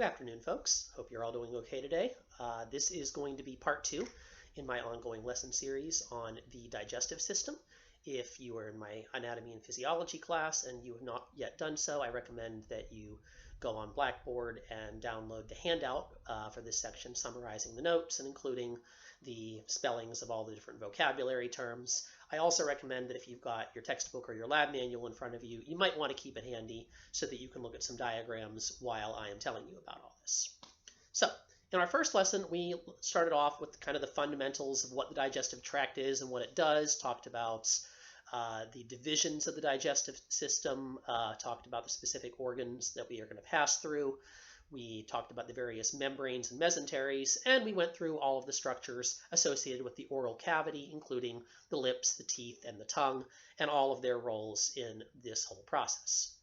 Good afternoon, folks. Hope you're all doing okay today. This is going to be part 2 in my ongoing lesson series on the digestive system. If you are in my anatomy and physiology class and you have not yet done so, I recommend that you go on Blackboard and download the handout for this section summarizing the notes and including the spellings of all the different vocabulary terms. I also recommend that if you've got your textbook or your lab manual in front of you, you might want to keep it handy so that you can look at some diagrams while I am telling you about all this. So, in our first lesson, we started off with kind of the fundamentals of what the digestive tract is and what it does, talked about the divisions of the digestive system, talked about the specific organs that we are going to pass through. We talked about the various membranes and mesenteries, and we went through all of the structures associated with the oral cavity, including the lips, the teeth, and the tongue, and all of their roles in this whole process.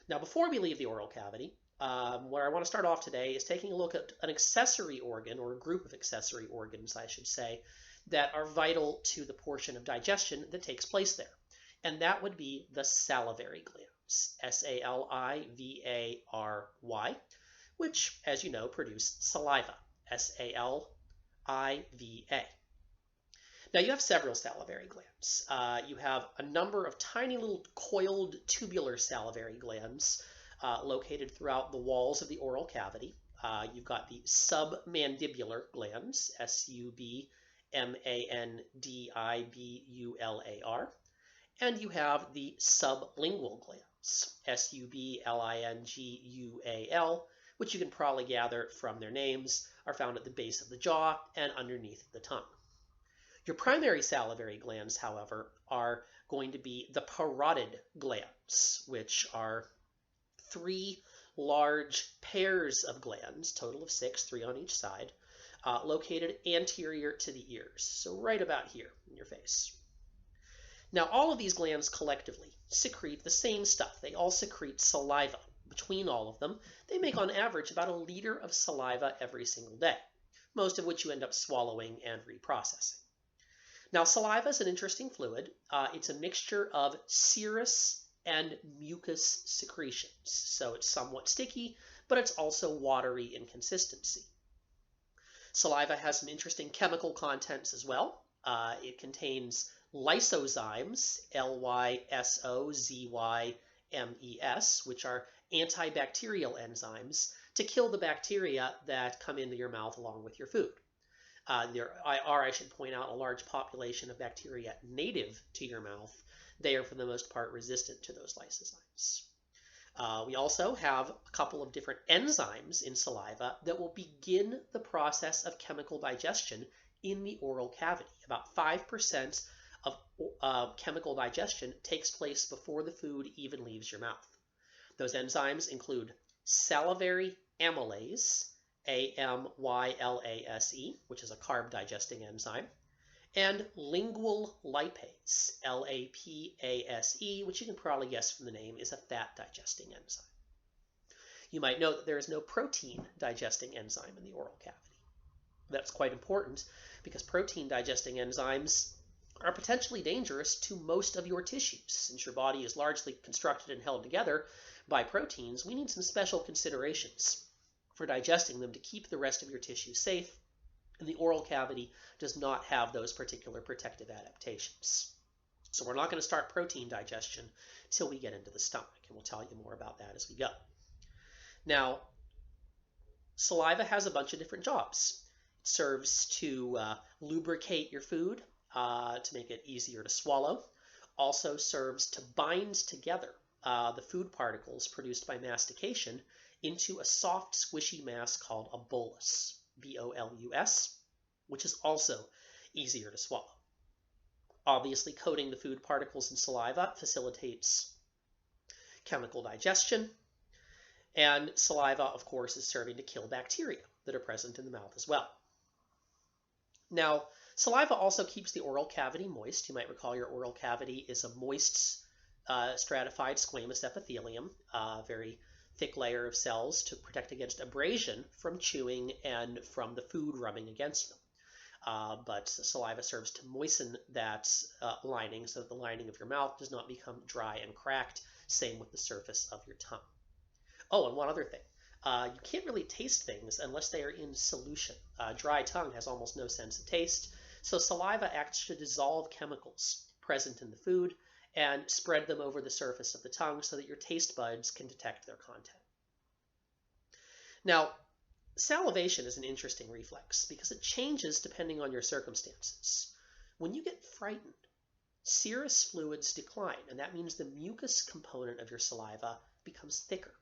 Now, before we leave the oral cavity, where I want to start off today is taking a look at an accessory organ, or a group of accessory organs, I should say, that are vital to the portion of digestion that takes place there. And that would be the salivary glands, S-A-L-I-V-A-R-Y, which, as you know, produce saliva, S-A-L-I-V-A. Now, you have several salivary glands. You have a number of tiny little coiled tubular salivary glands located throughout the walls of the oral cavity. You've got the submandibular glands, S-U-B-M-A-N-D-I-B-U-L-A-R, and you have the sublingual glands, S-U-B-L-I-N-G-U-A-L, which you can probably gather from their names, are found at the base of the jaw and underneath the tongue. Your primary salivary glands, however, are going to be the parotid glands, which are 3 large pairs of glands, total of 6, 3 on each side, located anterior to the ears, so right about here in your face. Now, all of these glands collectively secrete the same stuff. They all secrete saliva. Between all of them, they make on average about 1 liter of saliva every single day, most of which you end up swallowing and reprocessing. Now, saliva is an interesting fluid. It's a mixture of serous and mucus secretions, so it's somewhat sticky, but it's also watery in consistency. Saliva has some interesting chemical contents as well. It contains lysozymes, L-Y-S-O-Z-Y-M-E-S, which are antibacterial enzymes to kill the bacteria that come into your mouth along with your food. There are, I should point out, a large population of bacteria native to your mouth. They are, for the most part, resistant to those lysozymes. We also have a couple of different enzymes in saliva that will begin the process of chemical digestion in the oral cavity. About 5% of chemical digestion takes place before the food even leaves your mouth. Those enzymes include salivary amylase, A-M-Y-L-A-S-E, which is a carb digesting enzyme, and lingual lipase, L-A-P-A-S-E, which you can probably guess from the name is a fat digesting enzyme. You might note that there is no protein digesting enzyme in the oral cavity. That's quite important because protein digesting enzymes are potentially dangerous to most of your tissues. Since your body is largely constructed and held together by proteins, we need some special considerations for digesting them to keep the rest of your tissue safe, and the oral cavity does not have those particular protective adaptations. So we're not going to start protein digestion until we get into the stomach, and we'll tell you more about that as we go. Now, saliva has a bunch of different jobs. It serves to lubricate your food, to make it easier to swallow. Also serves to bind together the food particles produced by mastication into a soft, squishy mass called a bolus, B-O-L-U-S, which is also easier to swallow. Obviously, coating the food particles in saliva facilitates chemical digestion, and saliva, of course, is serving to kill bacteria that are present in the mouth as well. Now, saliva also keeps the oral cavity moist. You might recall your oral cavity is a moist, stratified squamous epithelium, a very thick layer of cells to protect against abrasion from chewing and from the food rubbing against them. But saliva serves to moisten that lining so that the lining of your mouth does not become dry and cracked. Same with the surface of your tongue. Oh, and one other thing. You can't really taste things unless they are in solution. Dry tongue has almost no sense of taste, so saliva acts to dissolve chemicals present in the food and spread them over the surface of the tongue so that your taste buds can detect their content. Now, salivation is an interesting reflex because it changes depending on your circumstances. When you get frightened, serous fluids decline, and that means the mucus component of your saliva becomes thicker.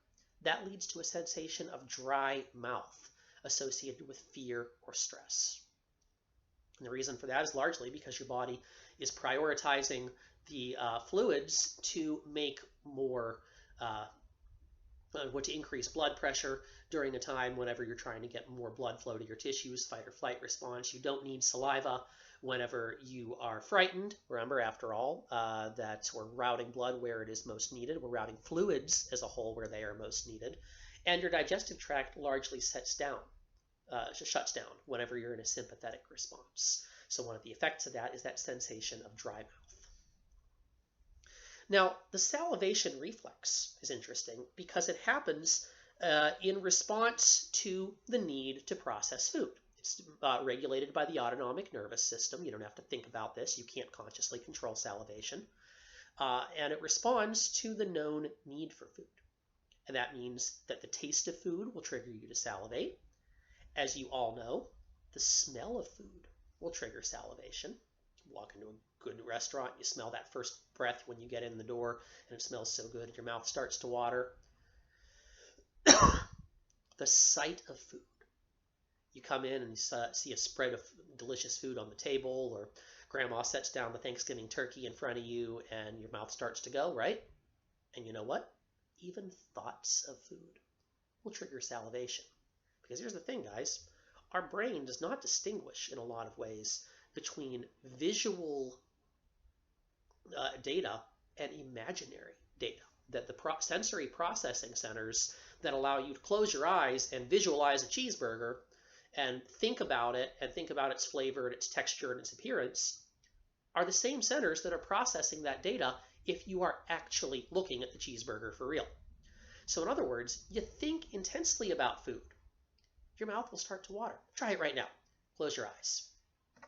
That leads to a sensation of dry mouth associated with fear or stress. And the reason for that is largely because your body is prioritizing the fluids to make more, to increase blood pressure during a time whenever you're trying to get more blood flow to your tissues, fight or flight response. You don't need saliva whenever you are frightened. Remember, after all, that we're routing blood where it is most needed. We're routing fluids as a whole where they are most needed. And your digestive tract largely shuts down whenever you're in a sympathetic response. So one of the effects of that is that sensation of dry mouth. Now, the salivation reflex is interesting because it happens in response to the need to process food. It's regulated by the autonomic nervous system. You don't have to think about this. You can't consciously control salivation. And it responds to the known need for food. And that means that the taste of food will trigger you to salivate. As you all know, the smell of food will trigger salivation. You walk into a good restaurant, you smell that first breath when you get in the door, and it smells so good, your mouth starts to water. The sight of food. You come in and you see a spread of delicious food on the table, or grandma sets down the Thanksgiving turkey in front of you and your mouth starts to go, right? And you know what? Even thoughts of food will trigger salivation. Because here's the thing, guys. Our brain does not distinguish in a lot of ways between visual data and imaginary data. That the sensory processing centers that allow you to close your eyes and visualize a cheeseburger and think about it and think about its flavor and its texture and its appearance are the same centers that are processing that data if you are actually looking at the cheeseburger for real. So in other words, you think intensely about food, your mouth will start to water. Try it right now. Close your eyes.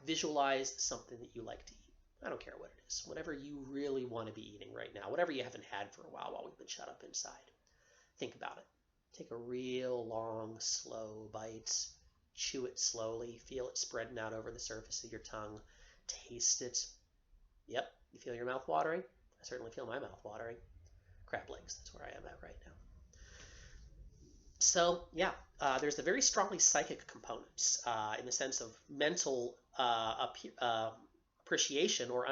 Visualize something that you like to eat. I don't care what it is. Whatever you really want to be eating right now. Whatever you haven't had for a while we've been shut up inside. Think about it. Take a real long, slow bite. Chew it slowly. Feel it spreading out over the surface of your tongue. Taste it. Yep. You feel your mouth watering? I certainly feel my mouth watering. Crab legs. That's where I am at right now. So, yeah, there's the very strongly psychic components in the sense of mental appreciation or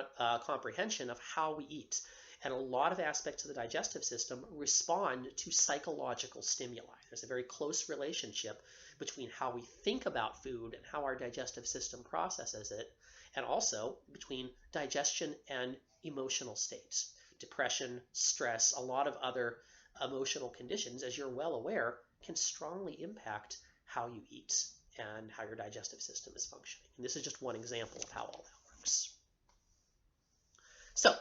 comprehension of how we eat. And a lot of aspects of the digestive system respond to psychological stimuli. There's a very close relationship between how we think about food and how our digestive system processes it, and also between digestion and emotional states. Depression, stress, a lot of other emotional conditions, as you're well aware, can strongly impact how you eat and how your digestive system is functioning. And this is just one example of how all that works. So,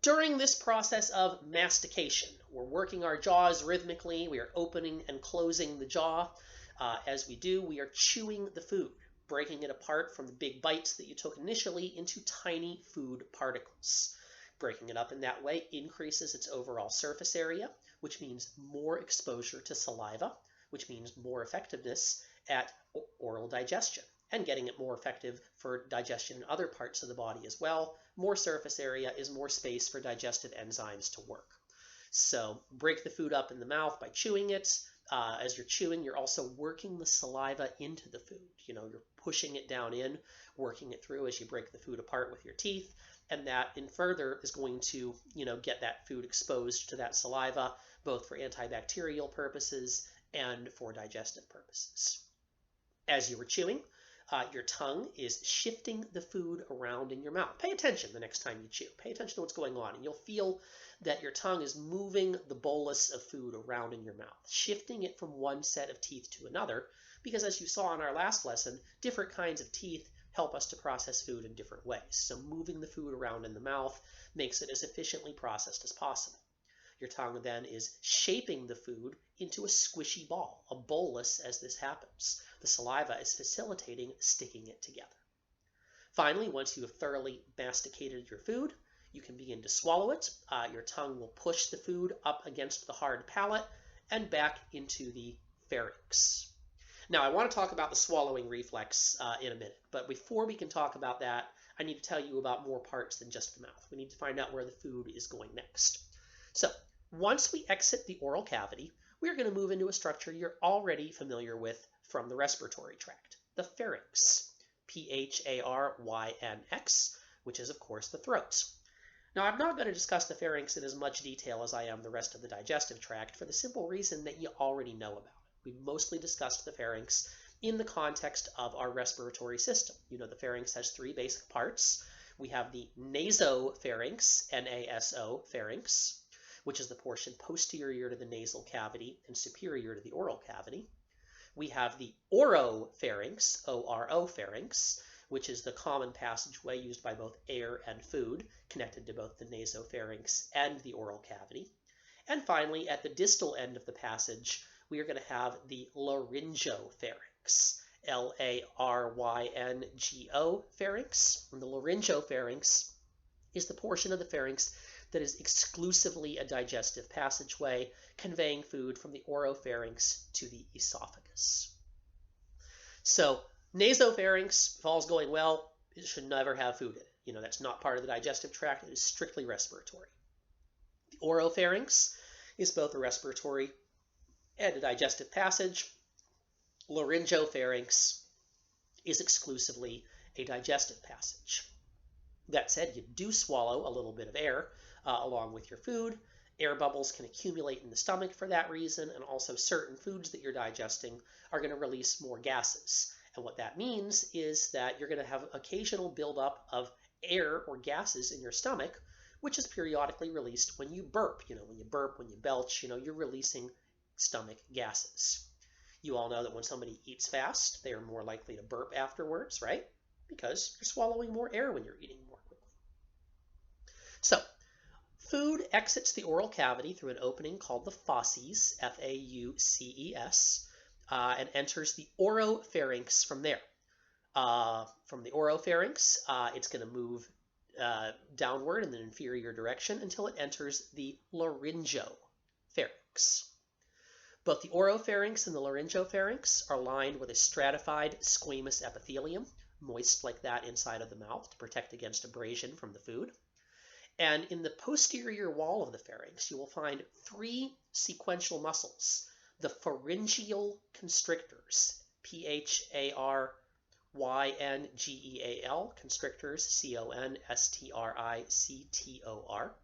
during this process of mastication, we're working our jaws rhythmically. We are opening and closing the jaw. As we do, we are chewing the food, breaking it apart from the big bites that you took initially into tiny food particles. Breaking it up in that way increases its overall surface area, which means more exposure to saliva, which means more effectiveness at oral digestion, and getting it more effective for digestion in other parts of the body as well. More surface area is more space for digestive enzymes to work. So break the food up in the mouth by chewing it. As you're chewing, you're also working the saliva into the food. You're pushing it down in, working it through as you break the food apart with your teeth. And that in further is going to, get that food exposed to that saliva, both for antibacterial purposes and for digestive purposes. As you were chewing, your tongue is shifting the food around in your mouth. Pay attention the next time you chew. Pay attention to what's going on, and you'll feel that your tongue is moving the bolus of food around in your mouth, shifting it from one set of teeth to another, because as you saw in our last lesson, different kinds of teeth help us to process food in different ways. So moving the food around in the mouth makes it as efficiently processed as possible. Your tongue then is shaping the food into a squishy ball, a bolus as this happens. The saliva is facilitating sticking it together. Finally, once you have thoroughly masticated your food, you can begin to swallow it. Your tongue will push the food up against the hard palate and back into the pharynx. Now, I want to talk about the swallowing reflex in a minute, but before we can talk about that, I need to tell you about more parts than just the mouth. We need to find out where the food is going next. So, once we exit the oral cavity, we're going to move into a structure you're already familiar with from the respiratory tract, the pharynx, P-H-A-R-Y-N-X, which is, of course, the throat. Now, I'm not going to discuss the pharynx in as much detail as I am the rest of the digestive tract for the simple reason that you already know about it. We've mostly discussed the pharynx in the context of our respiratory system. You know, the pharynx has three basic parts. We have the nasopharynx, N-A-S-O pharynx, which is the portion posterior to the nasal cavity and superior to the oral cavity. We have the oropharynx, O-R-O pharynx, which is the common passageway used by both air and food, connected to both the nasopharynx and the oral cavity. And finally, at the distal end of the passage, we are going to have the laryngopharynx, L-A-R-Y-N-G-O pharynx. And the laryngopharynx is the portion of the pharynx that is exclusively a digestive passageway, conveying food from the oropharynx to the esophagus. So, nasopharynx, if all's going well, it should never have food in it. You know, that's not part of the digestive tract. It is strictly respiratory. The oropharynx is both a respiratory and a digestive passage. Laryngopharynx is exclusively a digestive passage. That said, you do swallow a little bit of air along with your food. Air bubbles can accumulate in the stomach for that reason, and also certain foods that you're digesting are going to release more gases. And what that means is that you're going to have occasional buildup of air or gases in your stomach, which is periodically released when you burp. You know, when you burp, when you belch, you know, you're releasing stomach gases. You all know that when somebody eats fast, they are more likely to burp afterwards, right? Because you're swallowing more air when you're eating more quickly. So, food exits the oral cavity through an opening called the fauces, F-A-U-C-E-S, and enters the oropharynx from there. From the oropharynx, it's going to move downward in the inferior direction until it enters the laryngopharynx. Both the oropharynx and the laryngopharynx are lined with a stratified squamous epithelium, moist like that inside of the mouth to protect against abrasion from the food. And in the posterior wall of the pharynx, you will find three sequential muscles, the pharyngeal constrictors, P-H-A-R-Y-N-G-E-A-L, constrictors, C-O-N-S-T-R-I-C-T-O-R.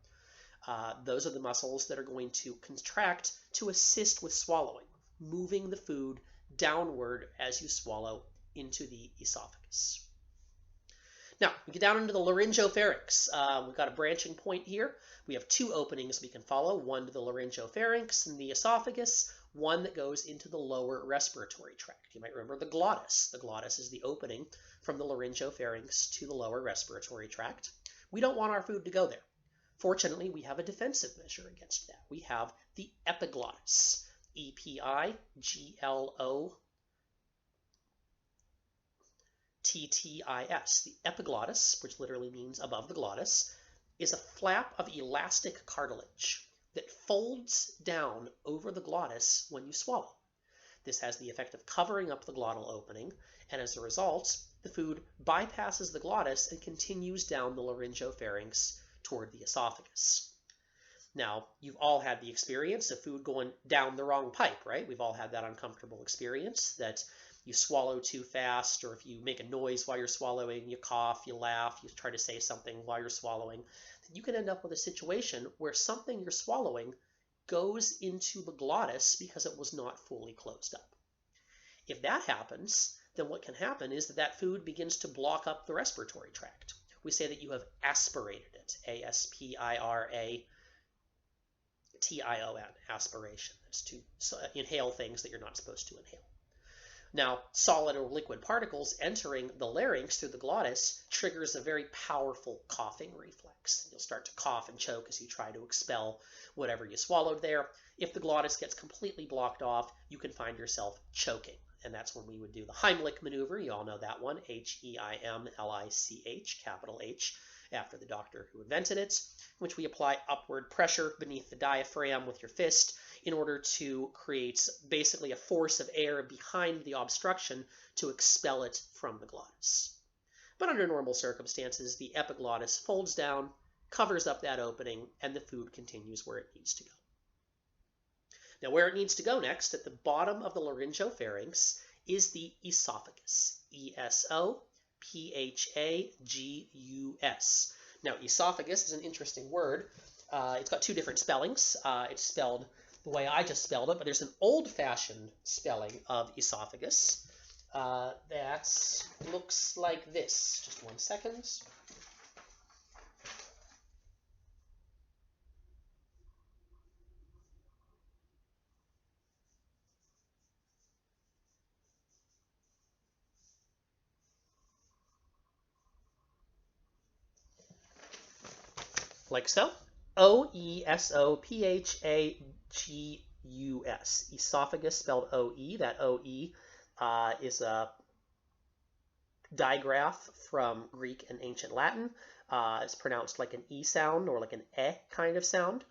Those are the muscles that are going to contract to assist with swallowing, moving the food downward as you swallow into the esophagus. Now, we get down into the laryngopharynx. We've got a branching point here. We have two openings we can follow, one to the laryngopharynx and the esophagus, one that goes into the lower respiratory tract. You might remember the glottis. The glottis is the opening from the laryngopharynx to the lower respiratory tract. We don't want our food to go there. Fortunately, we have a defensive measure against that. We have the epiglottis, E-P-I-G-L-O-T-T-I-S. The epiglottis, which literally means above the glottis, is a flap of elastic cartilage that folds down over the glottis when you swallow. This has the effect of covering up the glottal opening, and as a result, the food bypasses the glottis and continues down the laryngopharynx toward the esophagus. Now, you've all had the experience of food going down the wrong pipe, right? We've all had that uncomfortable experience that you swallow too fast, or if you make a noise while you're swallowing, you cough, you laugh, you try to say something while you're swallowing, you can end up with a situation where something you're swallowing goes into the glottis because it was not fully closed up. If that happens, then what can happen is that that food begins to block up the respiratory tract. We say that you have aspirated it, A-S-P-I-R-A-T-I-O-N, aspiration. That's to inhale things that you're not supposed to inhale. Now, solid or liquid particles entering the larynx through the glottis triggers a very powerful coughing reflex. You'll start to cough and choke as you try to expel whatever you swallowed there. If the glottis gets completely blocked off, you can find yourself choking. And that's when we would do the Heimlich maneuver. You all know that one, Heimlich, capital H, after the doctor who invented it, in which we apply upward pressure beneath the diaphragm with your fist in order to create basically a force of air behind the obstruction to expel it from the glottis. But under normal circumstances, the epiglottis folds down, covers up that opening, and the food continues where it needs to go. Now, where it needs to go next, at the bottom of the laryngopharynx, is the esophagus. E-S-O-P-H-A-G-U-S. Now, esophagus is an interesting word. It's got two different spellings. It's spelled the way I just spelled it, but there's an old-fashioned spelling of esophagus that looks like this. Just 1 second. Like so. O-E-S-O-P-H-A-G-U-S. Esophagus spelled O-E. That O-E is a digraph from Greek and ancient Latin. It's pronounced like an E sound or like an E kind of sound.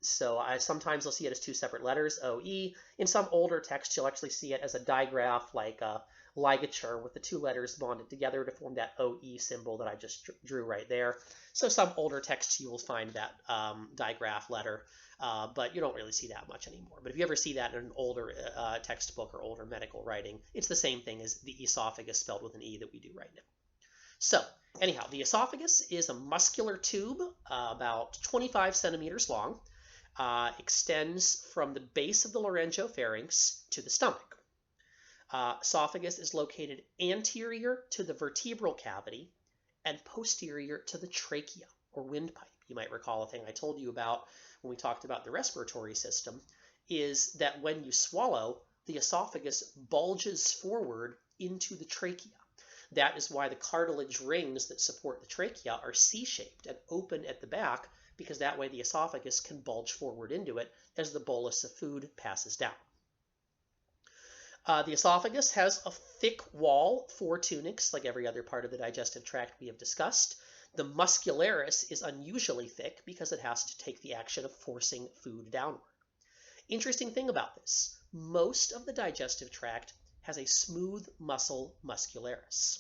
So sometimes you'll see it as two separate letters, O-E. In some older texts, you'll actually see it as a digraph like a ligature with the two letters bonded together to form that O-E symbol that I just drew right there. So some older texts you will find that digraph letter, but you don't really see that much anymore. But if you ever see that in an older textbook or older medical writing, it's the same thing as the esophagus spelled with an E that we do right now. So anyhow, the esophagus is a muscular tube about 25 centimeters long, extends from the base of the laryngopharynx to the stomach. Esophagus is located anterior to the vertebral cavity and posterior to the trachea or windpipe. You might recall a thing I told you about when we talked about the respiratory system is that when you swallow, the esophagus bulges forward into the trachea. That is why the cartilage rings that support the trachea are C-shaped and open at the back, because that way the esophagus can bulge forward into it as the bolus of food passes down. The esophagus has a thick wall, 4 tunics, like every other part of the digestive tract we have discussed. The muscularis is unusually thick because it has to take the action of forcing food downward. Interesting thing about this, most of the digestive tract has a smooth muscle muscularis,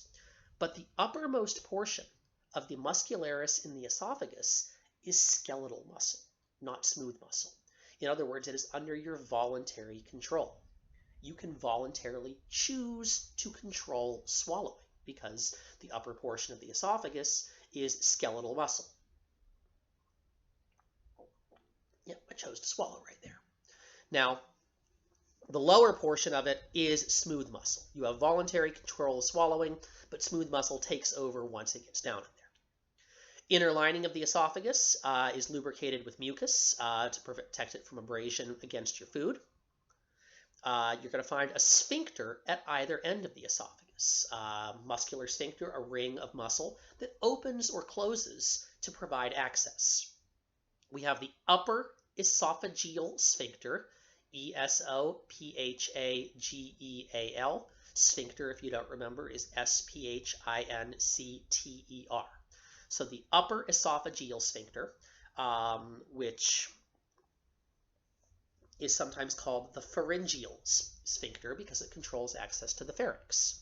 but the uppermost portion of the muscularis in the esophagus is skeletal muscle, not smooth muscle. In other words, it is under your voluntary control. You can voluntarily choose to control swallowing because the upper portion of the esophagus is skeletal muscle. Yep, I chose to swallow right there. Now, the lower portion of it is smooth muscle. You have voluntary control of swallowing, but smooth muscle takes over once it gets down in there. Inner lining of the esophagus is lubricated with mucus to protect it from abrasion against your food. You're going to find a sphincter at either end of the esophagus. Muscular sphincter, a ring of muscle that opens or closes to provide access. We have the upper esophageal sphincter, E-S-O-P-H-A-G-E-A-L. Sphincter, if you don't remember, is S-P-H-I-N-C-T-E-R. So the upper esophageal sphincter, which is sometimes called the pharyngeal sphincter because it controls access to the pharynx.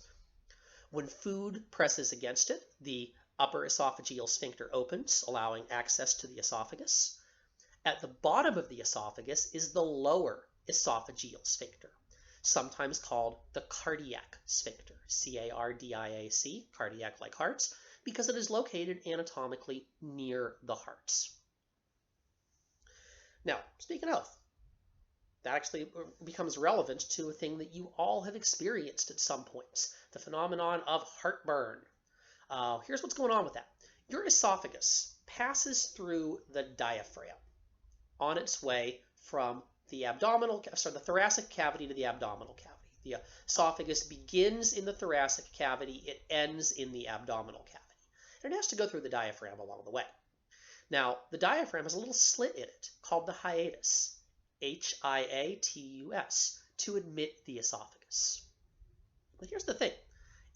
When food presses against it, the upper esophageal sphincter opens, allowing access to the esophagus. At the bottom of the esophagus is the lower esophageal sphincter, sometimes called the cardiac sphincter, C-A-R-D-I-A-C, cardiac like hearts, because it is located anatomically near the hearts. Now, speaking of, that actually becomes relevant to a thing that you all have experienced at some points, the phenomenon of heartburn. Here's what's going on with that. Your esophagus passes through the diaphragm on its way from the thoracic cavity to the abdominal cavity. The esophagus begins in the thoracic cavity, it ends in the abdominal cavity. And it has to go through the diaphragm along the way. Now, the diaphragm has a little slit in it called the hiatus, Hiatus, to admit the esophagus. But here's the thing.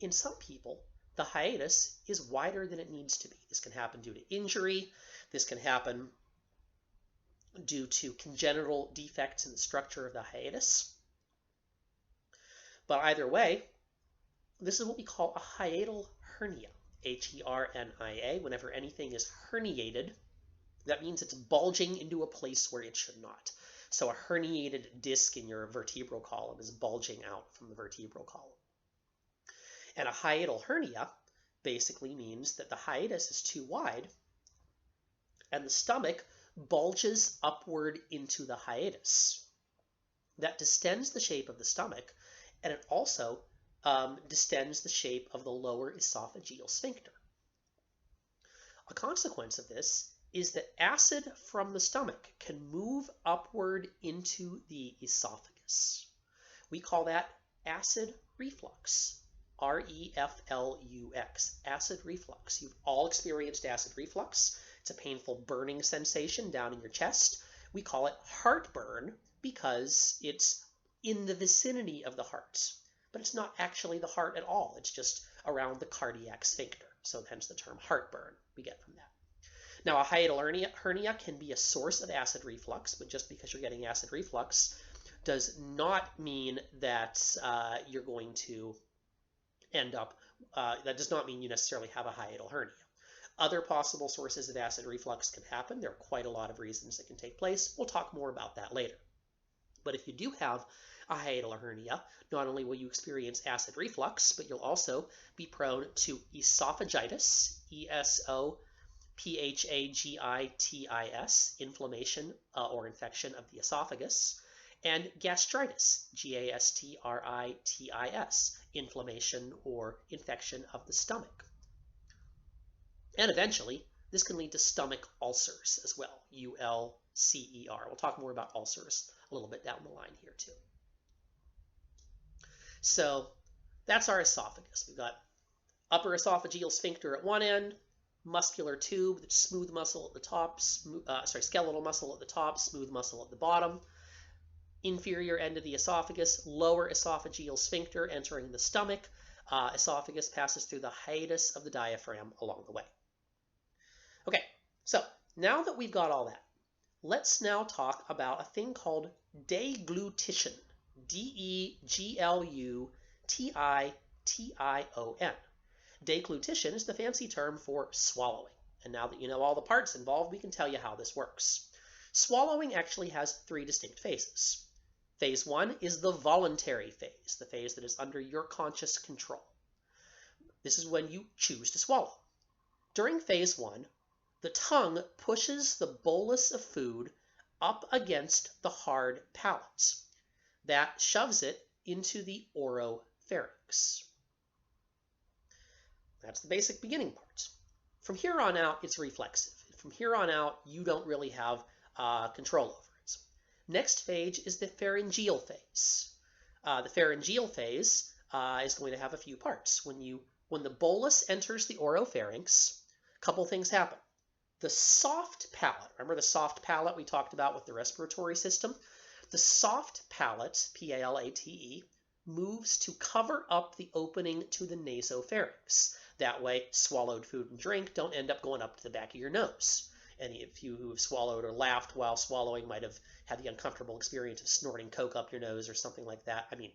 In some people, the hiatus is wider than it needs to be. This can happen due to injury. This can happen due to congenital defects in the structure of the hiatus. But either way, this is what we call a hiatal hernia, Hernia. Whenever anything is herniated, that means it's bulging into a place where it should not. So a herniated disc in your vertebral column is bulging out from the vertebral column. And a hiatal hernia basically means that the hiatus is too wide and the stomach bulges upward into the hiatus. That distends the shape of the stomach, and it also distends the shape of the lower esophageal sphincter. A consequence of this is that acid from the stomach can move upward into the esophagus. We call that acid reflux. R-E-F-L-U-X, acid reflux. You've all experienced acid reflux. It's a painful burning sensation down in your chest. We call it heartburn because it's in the vicinity of the heart. But it's not actually the heart at all. It's just around the cardiac sphincter. So hence the term heartburn we get from that. Now, a hiatal hernia can be a source of acid reflux, but just because you're getting acid reflux does not mean that you're going to end up, that does not mean you necessarily have a hiatal hernia. Other possible sources of acid reflux can happen. There are quite a lot of reasons it can take place. We'll talk more about that later. But if you do have a hiatal hernia, not only will you experience acid reflux, but you'll also be prone to esophagitis, esophagitis, inflammation or infection of the esophagus, and gastritis, gastritis, inflammation or infection of the stomach. And eventually, this can lead to stomach ulcers as well, U-L-C-E-R. We'll talk more about ulcers a little bit down the line here too. So that's our esophagus. We've got upper esophageal sphincter at one end, muscular tube, the smooth muscle at the top, skeletal muscle at the top, smooth muscle at the bottom. Inferior end of the esophagus, lower esophageal sphincter entering the stomach. Esophagus passes through the hiatus of the diaphragm along the way. Okay, so now that we've got all that, let's now talk about a thing called deglutition. D-E-G-L-U-T-I-T-I-O-N. Deglutition is the fancy term for swallowing. And now that you know all the parts involved, we can tell you how this works. Swallowing actually has three distinct phases. Phase one is the voluntary phase, the phase that is under your conscious control. This is when you choose to swallow. During phase one, the tongue pushes the bolus of food up against the hard palate. That shoves it into the oropharynx. That's the basic beginning part. From here on out, it's reflexive. From here on out, you don't really have control over it. Next phase is the pharyngeal phase. The pharyngeal phase is going to have a few parts. When the bolus enters the oropharynx, a couple things happen. The soft palate, remember the soft palate we talked about with the respiratory system? The soft palate, P-A-L-A-T-E, moves to cover up the opening to the nasopharynx. That way, swallowed food and drink don't end up going up to the back of your nose. Any of you who have swallowed or laughed while swallowing might have had the uncomfortable experience of snorting Coke up your nose or something like that. I mean,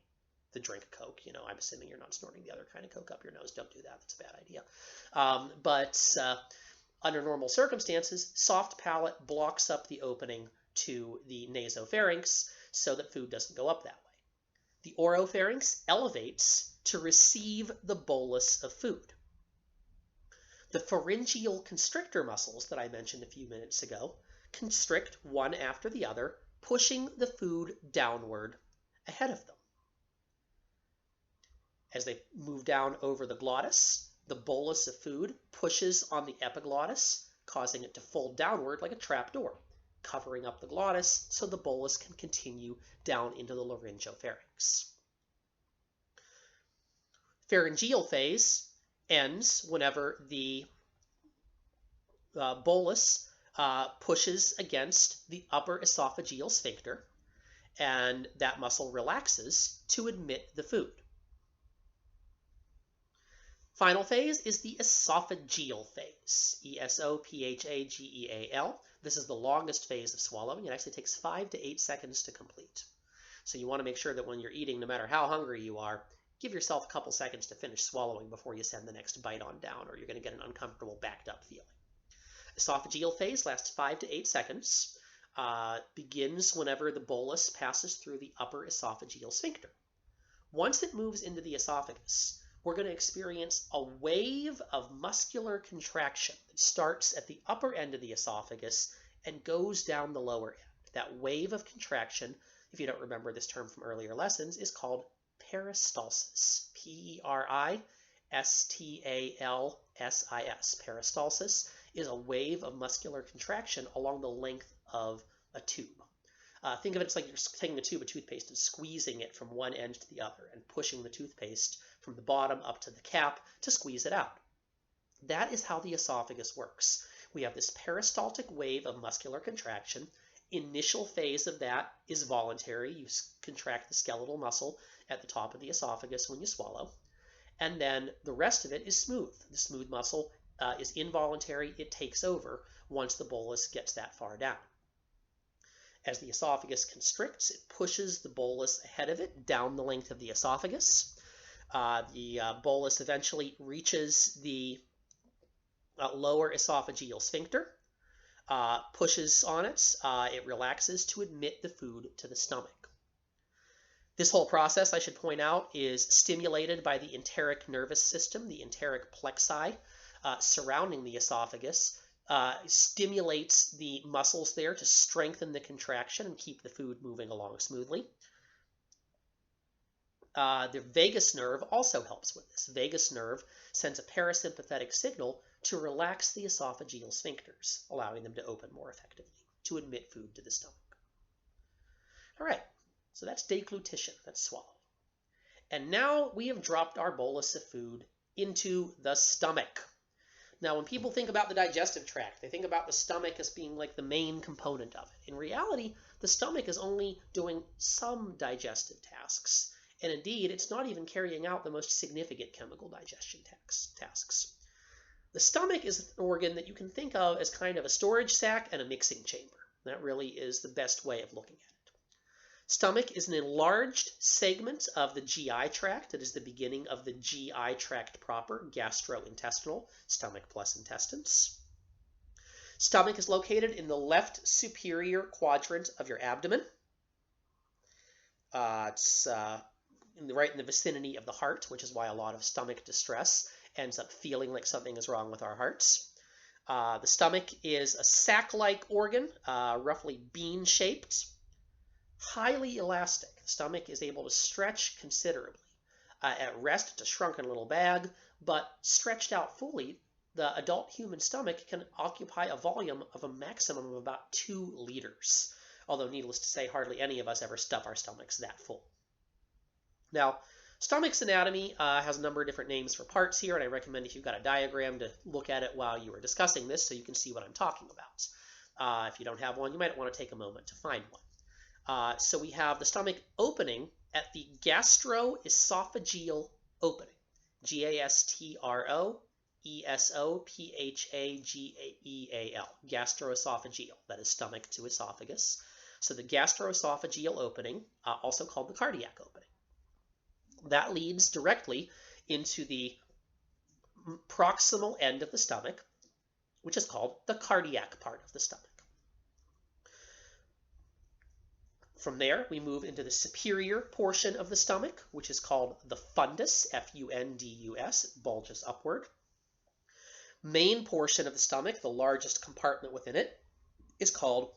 the drink Coke, I'm assuming you're not snorting the other kind of Coke up your nose. Don't do that. That's a bad idea. But under normal circumstances, soft palate blocks up the opening to the nasopharynx so that food doesn't go up that way. The oropharynx elevates to receive the bolus of food. The pharyngeal constrictor muscles that I mentioned a few minutes ago constrict one after the other, pushing the food downward ahead of them. As they move down over the glottis, the bolus of food pushes on the epiglottis, causing it to fold downward like a trap door, covering up the glottis so the bolus can continue down into the laryngopharynx. Pharyngeal phase ends whenever the bolus pushes against the upper esophageal sphincter, and that muscle relaxes to admit the food. Final phase is the esophageal phase, E-S-O-P-H-A-G-E-A-L. This is the longest phase of swallowing. It actually takes 5 to 8 seconds to complete. So you want to make sure that when you're eating, no matter how hungry you are, give yourself a couple seconds to finish swallowing before you send the next bite on down, or you're going to get an uncomfortable backed up feeling. Esophageal phase lasts 5 to 8 seconds, begins whenever the bolus passes through the upper esophageal sphincter. Once it moves into the esophagus, we're going to experience a wave of muscular contraction that starts at the upper end of the esophagus and goes down the lower end. That wave of contraction, if you don't remember this term from earlier lessons, is called peristalsis. P-E-R-I-S-T-A-L-S-I-S. Peristalsis is a wave of muscular contraction along the length of a tube. Think of it as like you're taking a tube of toothpaste and squeezing it from one end to the other and pushing the toothpaste from the bottom up to the cap to squeeze it out. That is how the esophagus works. We have this peristaltic wave of muscular contraction. Initial phase of that is voluntary. You contract the skeletal muscle at the top of the esophagus when you swallow. And then the rest of it is smooth. The smooth muscle is involuntary. It takes over once the bolus gets that far down. As the esophagus constricts, it pushes the bolus ahead of it down the length of the esophagus. The bolus eventually reaches the lower esophageal sphincter, pushes on it, it relaxes to admit the food to the stomach. This whole process, I should point out, is stimulated by the enteric nervous system. The enteric plexi surrounding the esophagus stimulates the muscles there to strengthen the contraction and keep the food moving along smoothly. The vagus nerve also helps with this. Vagus nerve sends a parasympathetic signal to relax the esophageal sphincters, allowing them to open more effectively to admit food to the stomach. All right, so that's deglutition, that's swallowing. And now we have dropped our bolus of food into the stomach. Now, when people think about the digestive tract, they think about the stomach as being like the main component of it. In reality, the stomach is only doing some digestive tasks. And indeed, it's not even carrying out the most significant chemical digestion tasks. The stomach is an organ that you can think of as kind of a storage sac and a mixing chamber. That really is the best way of looking at it. Stomach is an enlarged segment of the GI tract. It is the beginning of the GI tract proper, gastrointestinal, stomach plus intestines. Stomach is located in the left superior quadrant of your abdomen. It's right in the vicinity of the heart, which is why a lot of stomach distress ends up feeling like something is wrong with our hearts. The stomach is a sac-like organ, roughly bean-shaped, highly elastic. The stomach is able to stretch considerably. At rest, it's a shrunken little bag, but stretched out fully, the adult human stomach can occupy a volume of a maximum of about 2 liters. Although, needless to say, hardly any of us ever stuff our stomachs that full. Now, stomach's anatomy has a number of different names for parts here, and I recommend if you've got a diagram to look at it while you are discussing this so you can see what I'm talking about. If you don't have one, you might want to take a moment to find one. So we have the stomach opening at the gastroesophageal opening, Gastroesophageal, gastroesophageal, that is stomach to esophagus. So the gastroesophageal opening, also called the cardiac opening. That leads directly into the proximal end of the stomach, which is called the cardiac part of the stomach. From there, we move into the superior portion of the stomach, which is called the fundus, F-U-N-D-U-S, it bulges upward. Main portion of the stomach, the largest compartment within it, is called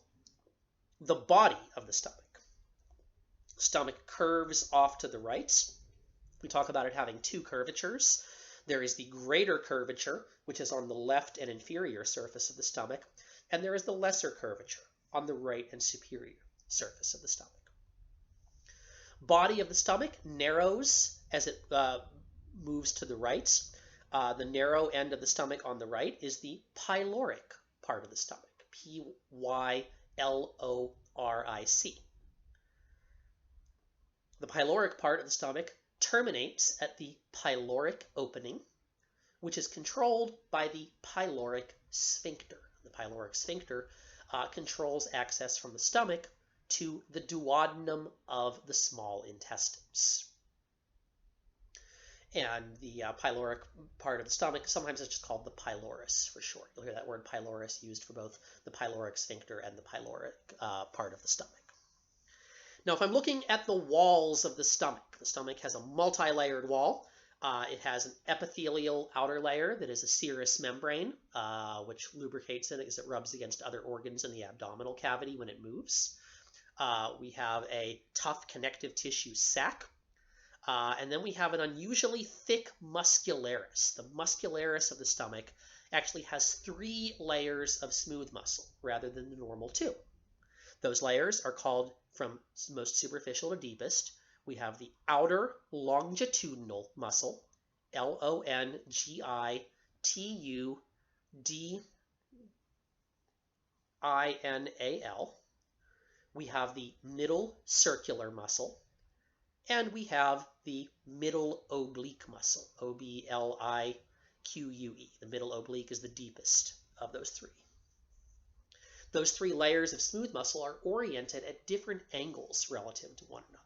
the body of the stomach. Stomach curves off to the right. We talk about it having 2 curvatures. There is the greater curvature, which is on the left and inferior surface of the stomach, and there is the lesser curvature on the right and superior surface of the stomach. Body of the stomach narrows as it moves to the right. The narrow end of the stomach on the right is the pyloric part of the stomach, P-Y-L-O-R-I-C. The pyloric part of the stomach terminates at the pyloric opening, which is controlled by the pyloric sphincter. The pyloric sphincter controls access from the stomach to the duodenum of the small intestines. And the pyloric part of the stomach, sometimes it's just called the pylorus for short. You'll hear that word pylorus used for both the pyloric sphincter and the pyloric part of the stomach. Now, if I'm looking at the walls of the stomach has a multi-layered wall. It has an epithelial outer layer that is a serous membrane, which lubricates it as it rubs against other organs in the abdominal cavity when it moves. We have a tough connective tissue sac. And then we have an unusually thick muscularis. The muscularis of the stomach actually has 3 layers of smooth muscle rather than the normal 2. Those layers are called, from most superficial to deepest, we have the outer longitudinal muscle, Longitudinal. We have the middle circular muscle, and we have the middle oblique muscle, O-B-L-I-Q-U-E. The middle oblique is the deepest of those 3. Those 3 layers of smooth muscle are oriented at different angles relative to one another,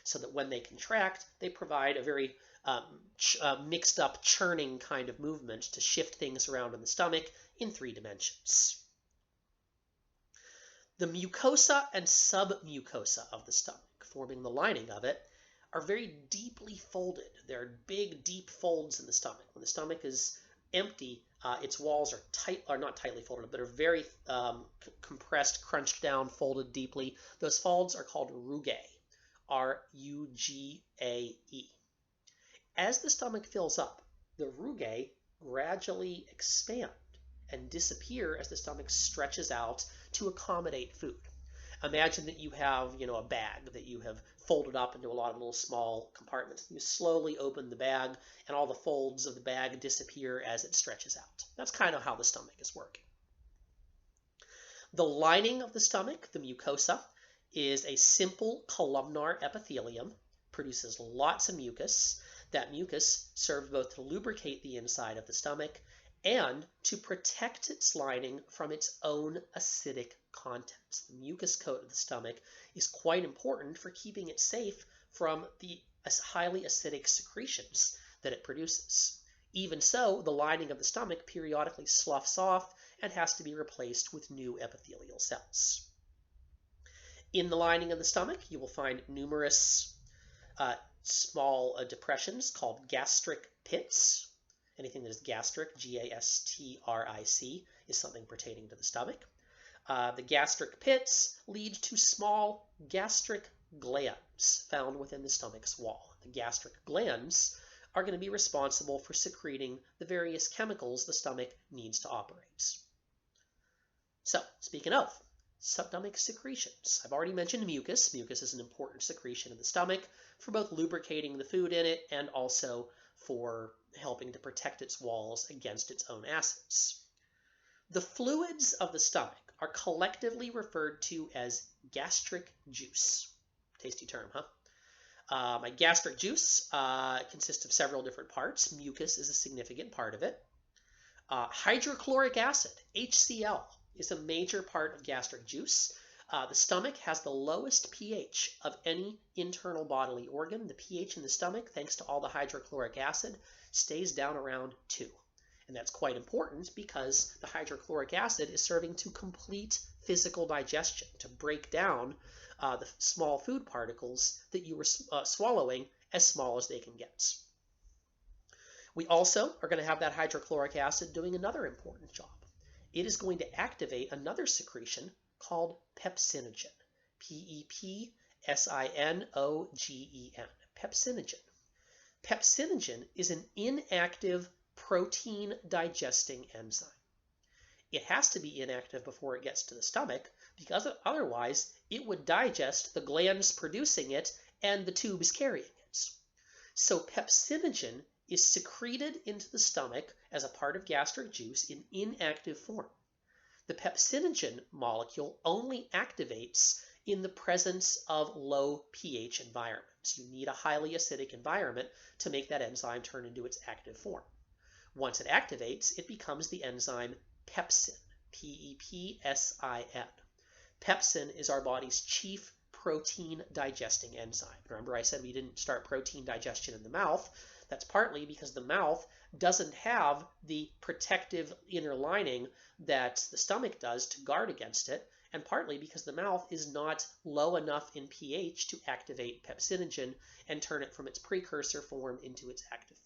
so that when they contract, they provide a very mixed up churning kind of movement to shift things around in the stomach in 3 dimensions. The mucosa and submucosa of the stomach, forming the lining of it, are very deeply folded. There are big, deep folds in the stomach. When the stomach is empty, its walls are not tightly folded, but are very compressed, crunched down, folded deeply. Those folds are called rugae, R-U-G-A-E. As the stomach fills up, the rugae gradually expand and disappear as the stomach stretches out to accommodate food. Imagine that you have, a bag that you have folded up into a lot of little small compartments. You slowly open the bag, and all the folds of the bag disappear as it stretches out. That's kind of how the stomach is working. The lining of the stomach, the mucosa, is a simple columnar epithelium, produces lots of mucus. That mucus serves both to lubricate the inside of the stomach and to protect its lining from its own acidic contents. The mucus coat of the stomach is quite important for keeping it safe from the highly acidic secretions that it produces. Even so, the lining of the stomach periodically sloughs off and has to be replaced with new epithelial cells. In the lining of the stomach, you will find numerous small depressions called gastric pits. Anything that is gastric, G-A-S-T-R-I-C, is something pertaining to the stomach. The gastric pits lead to small gastric glands found within the stomach's wall. The gastric glands are going to be responsible for secreting the various chemicals the stomach needs to operate. So, speaking of stomach secretions, I've already mentioned mucus. Mucus is an important secretion in the stomach for both lubricating the food in it and also for helping to protect its walls against its own acids. The fluids of the stomach are collectively referred to as gastric juice. Tasty term, huh? My gastric juice consists of several different parts. Mucus is a significant part of it. Hydrochloric acid, HCl, is a major part of gastric juice. The stomach has the lowest pH of any internal bodily organ. The pH in the stomach, thanks to all the hydrochloric acid, stays down around 2. And that's quite important because the hydrochloric acid is serving to complete physical digestion, to break down the small food particles that you were swallowing as small as they can get. We also are going to have that hydrochloric acid doing another important job. It is going to activate another secretion called pepsinogen, P-E-P-S-I-N-O-G-E-N, pepsinogen. Pepsinogen is an inactive protein digesting enzyme. It has to be inactive before it gets to the stomach because otherwise it would digest the glands producing it and the tubes carrying it. So pepsinogen is secreted into the stomach as a part of gastric juice in inactive form. The pepsinogen molecule only activates in the presence of low pH environments. You need a highly acidic environment to make that enzyme turn into its active form. Once it activates, it becomes the enzyme pepsin, P-E-P-S-I-N. Pepsin is our body's chief protein digesting enzyme. Remember I said we didn't start protein digestion in the mouth. That's partly because the mouth doesn't have the protective inner lining that the stomach does to guard against it, and partly because the mouth is not low enough in pH to activate pepsinogen and turn it from its precursor form into its active form.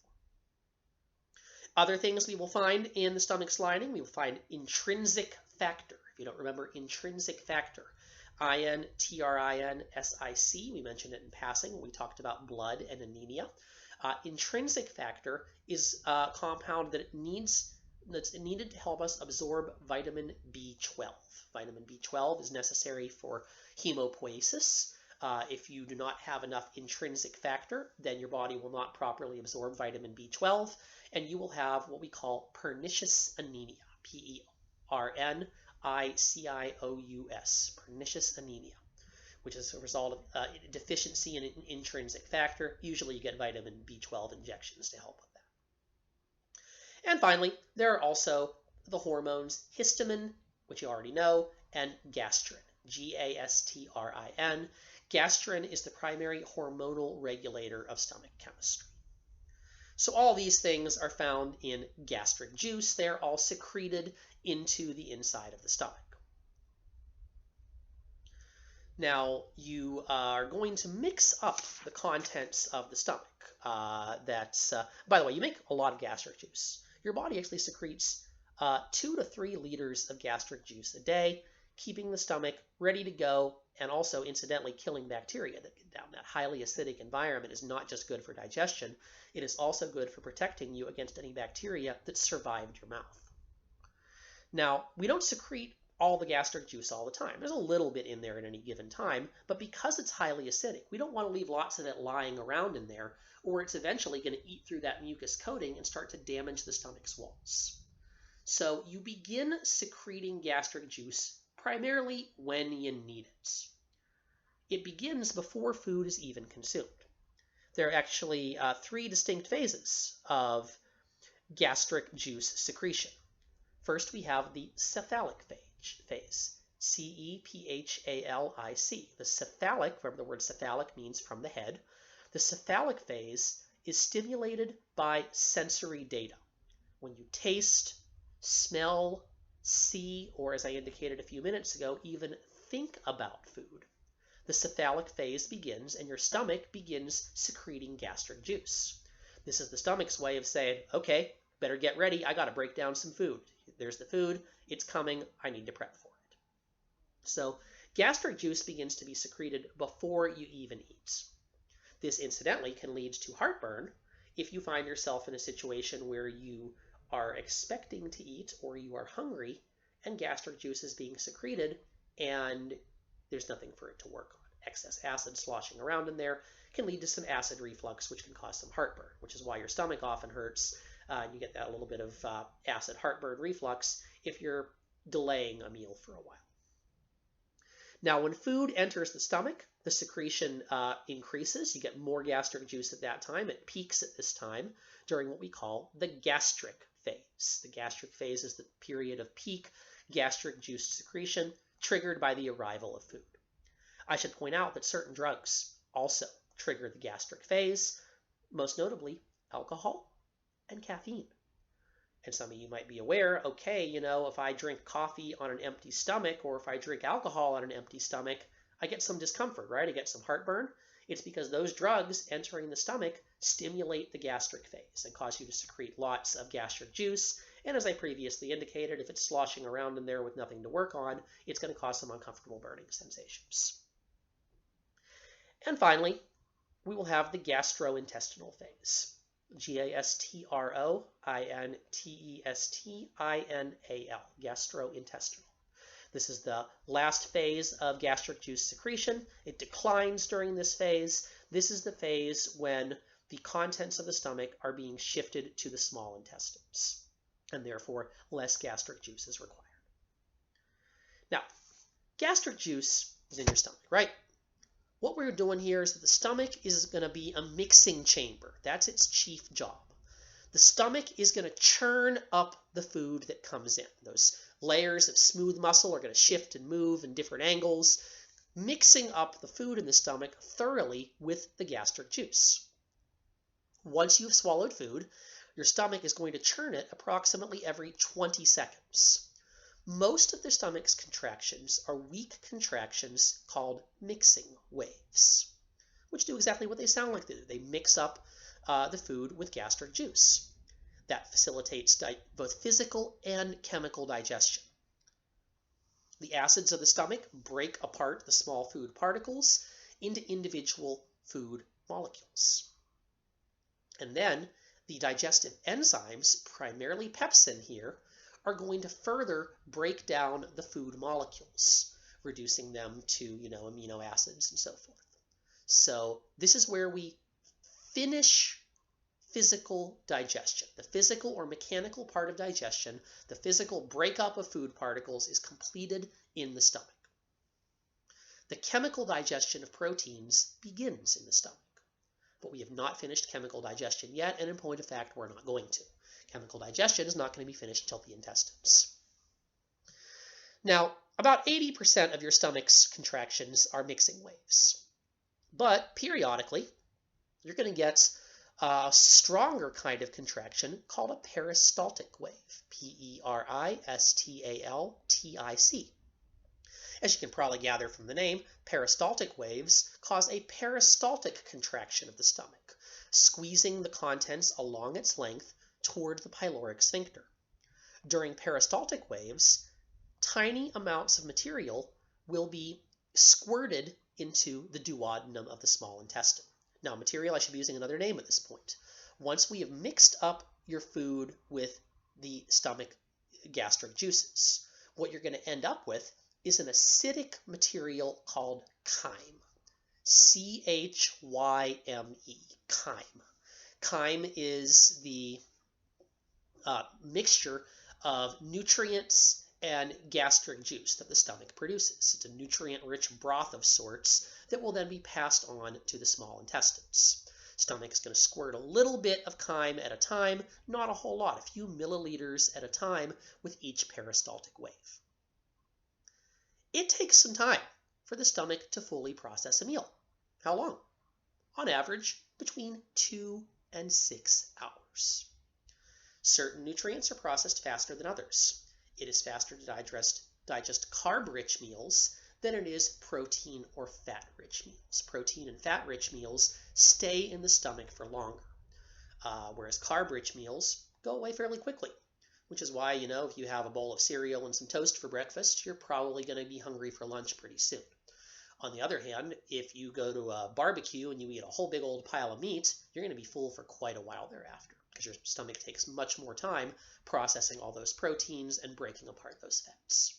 Other things we will find in the stomach's lining, we will find intrinsic factor. If you don't remember intrinsic factor, I-N-T-R-I-N-S-I-C, we mentioned it in passing when we talked about blood and anemia. Intrinsic factor is a compound that's needed to help us absorb vitamin B12. Vitamin B12 is necessary for hemopoiesis. If you do not have enough intrinsic factor, then your body will not properly absorb vitamin B12, and you will have what we call pernicious anemia, P-E-R-N-I-C-I-O-U-S, pernicious anemia, which is a result of deficiency in an intrinsic factor. Usually you get vitamin B12 injections to help with that. And finally, there are also the hormones histamine, which you already know, and gastrin, G-A-S-T-R-I-N. Gastrin is the primary hormonal regulator of stomach chemistry. So all these things are found in gastric juice. They're all secreted into the inside of the stomach. Now, you are going to mix up the contents of the stomach. By the way, you make a lot of gastric juice. Your body actually secretes 2 to 3 liters of gastric juice a day, keeping the stomach ready to go, and also, incidentally, killing bacteria that get down. That highly acidic environment is not just good for digestion, it is also good for protecting you against any bacteria that survived your mouth. Now, we don't secrete all the gastric juice all the time. There's a little bit in there at any given time, but because it's highly acidic, we don't want to leave lots of it lying around in there, or it's eventually going to eat through that mucus coating and start to damage the stomach's walls. So you begin secreting gastric juice primarily when you need it. It begins before food is even consumed. There are actually 3 distinct phases of gastric juice secretion. First, we have the cephalic phase, C-E-P-H-A-L-I-C. The cephalic, remember the word cephalic means from the head. The cephalic phase is stimulated by sensory data. When you taste, smell, see, or as I indicated a few minutes ago, even think about food, the cephalic phase begins and your stomach begins secreting gastric juice. This is the stomach's way of saying, okay, better get ready, I got to break down some food. There's the food, it's coming, I need to prep for it. So gastric juice begins to be secreted before you even eat. This incidentally can lead to heartburn if you find yourself in a situation where you are expecting to eat or you are hungry and gastric juice is being secreted and there's nothing for it to work on. Excess acid sloshing around in there can lead to some acid reflux, which can cause some heartburn, which is why your stomach often hurts. You get that little bit of acid heartburn reflux if you're delaying a meal for a while. Now, when food enters the stomach, the secretion increases. You get more gastric juice at that time. It peaks at this time during what we call the gastric phase. The gastric phase is the period of peak gastric juice secretion triggered by the arrival of food. I should point out that certain drugs also trigger the gastric phase, most notably alcohol and caffeine. And some of you might be aware, okay, if I drink coffee on an empty stomach or if I drink alcohol on an empty stomach, I get some discomfort, right? I get some heartburn. It's because those drugs entering the stomach stimulate the gastric phase and cause you to secrete lots of gastric juice. And as I previously indicated, if it's sloshing around in there with nothing to work on, it's going to cause some uncomfortable burning sensations. And finally, we will have the gastrointestinal phase. Gastrointestinal, gastrointestinal. This is the last phase of gastric juice secretion. It declines during this phase. This is the phase when the contents of the stomach are being shifted to the small intestines, and therefore less gastric juice is required. Now, gastric juice is in your stomach, right? What we're doing here is that the stomach is going to be a mixing chamber. That's its chief job. The stomach is going to churn up the food that comes in. Those layers of smooth muscle are going to shift and move in different angles, mixing up the food in the stomach thoroughly with the gastric juice. Once you've swallowed food, your stomach is going to churn it approximately every 20 seconds. Most of the stomach's contractions are weak contractions called mixing waves, which do exactly what they sound like they do. They mix up the food with gastric juice. That facilitates both physical and chemical digestion. The acids of the stomach break apart the small food particles into individual food molecules. And then the digestive enzymes, primarily pepsin here, are going to further break down the food molecules, reducing them to, amino acids and so forth. So this is where we finish physical digestion. The physical or mechanical part of digestion, the physical breakup of food particles, is completed in the stomach. The chemical digestion of proteins begins in the stomach, but we have not finished chemical digestion yet, and in point of fact, we're not going to. Chemical digestion is not going to be finished until the intestines. Now, about 80% of your stomach's contractions are mixing waves, but periodically, you're going to get a stronger kind of contraction called a peristaltic wave, P-E-R-I-S-T-A-L-T-I-C. As you can probably gather from the name, peristaltic waves cause a peristaltic contraction of the stomach, squeezing the contents along its length toward the pyloric sphincter. During peristaltic waves, tiny amounts of material will be squirted into the duodenum of the small intestine. Now, material, I should be using another name at this point. Once we have mixed up your food with the stomach gastric juices, what you're going to end up with is an acidic material called chyme. C-H-Y-M-E, chyme. Chyme is the mixture of nutrients and gastric juice that the stomach produces. It's a nutrient-rich broth of sorts that will then be passed on to the small intestines. Stomach is going to squirt a little bit of chyme at a time, not a whole lot, a few milliliters at a time with each peristaltic wave. It takes some time for the stomach to fully process a meal. How long? On average, between 2 and 6 hours. Certain nutrients are processed faster than others. It is faster to digest carb-rich meals than it is protein or fat-rich meals. Protein and fat-rich meals stay in the stomach for longer, whereas carb-rich meals go away fairly quickly, which is why, if you have a bowl of cereal and some toast for breakfast, you're probably going to be hungry for lunch pretty soon. On the other hand, if you go to a barbecue and you eat a whole big old pile of meat, you're going to be full for quite a while thereafter, because your stomach takes much more time processing all those proteins and breaking apart those fats.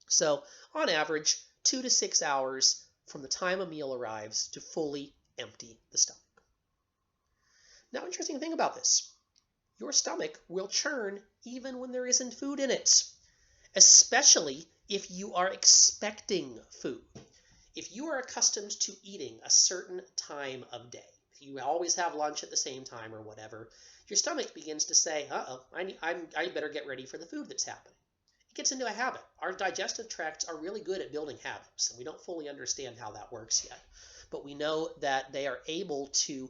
So, on average, 2 to 6 hours from the time a meal arrives to fully empty the stomach. Now, interesting thing about this, your stomach will churn even when there isn't food in it, especially if you are expecting food. If you are accustomed to eating a certain time of day, if you always have lunch at the same time or whatever, your stomach begins to say, uh-oh, I better get ready for the food that's happening. It gets into a habit. Our digestive tracts are really good at building habits, and we don't fully understand how that works yet. But we know that they are able to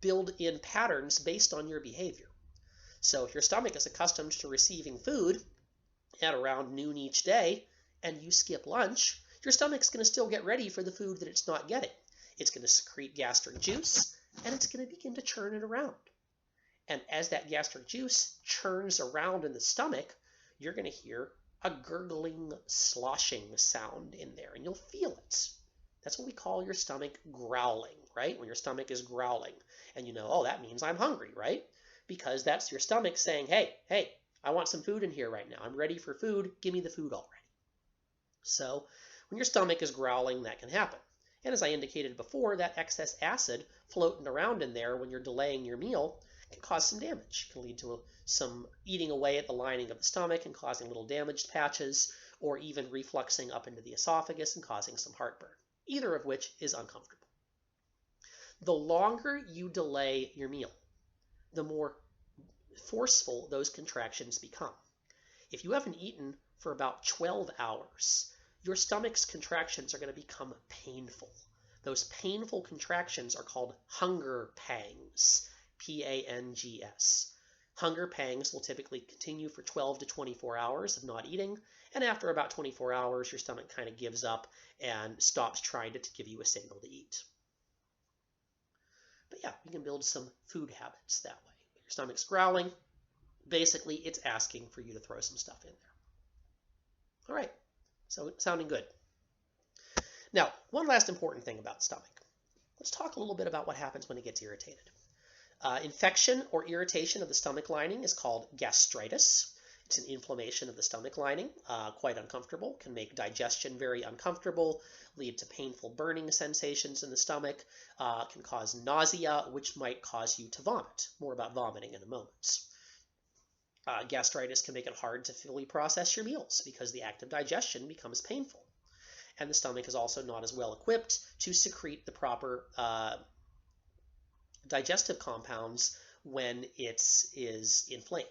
build in patterns based on your behavior. So if your stomach is accustomed to receiving food at around noon each day, and you skip lunch, your stomach's going to still get ready for the food that it's not getting. It's going to secrete gastric juice, and it's going to begin to churn it around. And as that gastric juice churns around in the stomach, you're going to hear a gurgling, sloshing sound in there, and you'll feel it. That's what we call your stomach growling, right? When your stomach is growling, and you know, oh, that means I'm hungry, right? Because that's your stomach saying, hey, I want some food in here right now. I'm ready for food. Give me the food already. So when your stomach is growling, that can happen. And as I indicated before, that excess acid floating around in there when you're delaying your meal can cause some damage. It can lead to some eating away at the lining of the stomach and causing little damaged patches, or even refluxing up into the esophagus and causing some heartburn, either of which is uncomfortable. The longer you delay your meal, the more forceful those contractions become. If you haven't eaten for about 12 hours, your stomach's contractions are going to become painful. Those painful contractions are called hunger pangs, P-A-N-G-S. Hunger pangs will typically continue for 12 to 24 hours of not eating, and after about 24 hours, your stomach kind of gives up and stops trying to give you a signal to eat. But yeah, you can build some food habits that way. Your stomach's growling. Basically, it's asking for you to throw some stuff in there. All right, so sounding good. Now, one last important thing about the stomach. Let's talk a little bit about what happens when it gets irritated. Infection or irritation of the stomach lining is called gastritis. It's an inflammation of the stomach lining, quite uncomfortable, can make digestion very uncomfortable, lead to painful burning sensations in the stomach, can cause nausea, which might cause you to vomit. More about vomiting in a moment. Gastritis can make it hard to fully process your meals because the act of digestion becomes painful. And the stomach is also not as well equipped to secrete the proper digestive compounds when it is inflamed.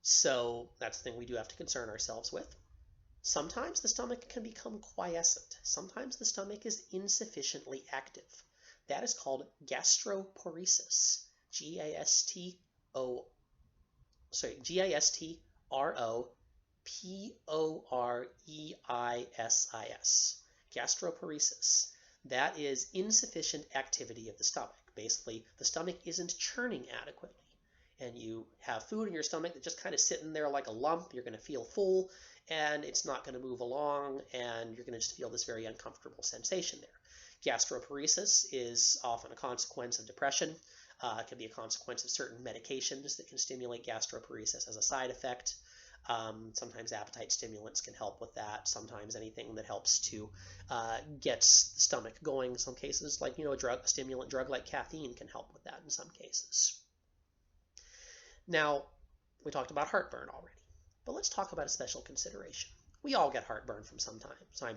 So that's the thing we do have to concern ourselves with. Sometimes the stomach can become quiescent. Sometimes the stomach is insufficiently active. That is called gastroparesis. Gastroparesis. Gastroparesis. That is insufficient activity of the stomach. Basically, the stomach isn't churning adequately. And you have food in your stomach that's just kind of sitting there like a lump. You're going to feel full, and it's not going to move along, and you're going to just feel this very uncomfortable sensation there. Gastroparesis is often a consequence of depression. It can be a consequence of certain medications that can stimulate gastroparesis as a side effect. Sometimes appetite stimulants can help with that. Sometimes anything that helps to get the stomach going. In some cases, like a stimulant drug like caffeine can help with that in some cases. Now, we talked about heartburn already, but let's talk about a special consideration. We all get heartburn from time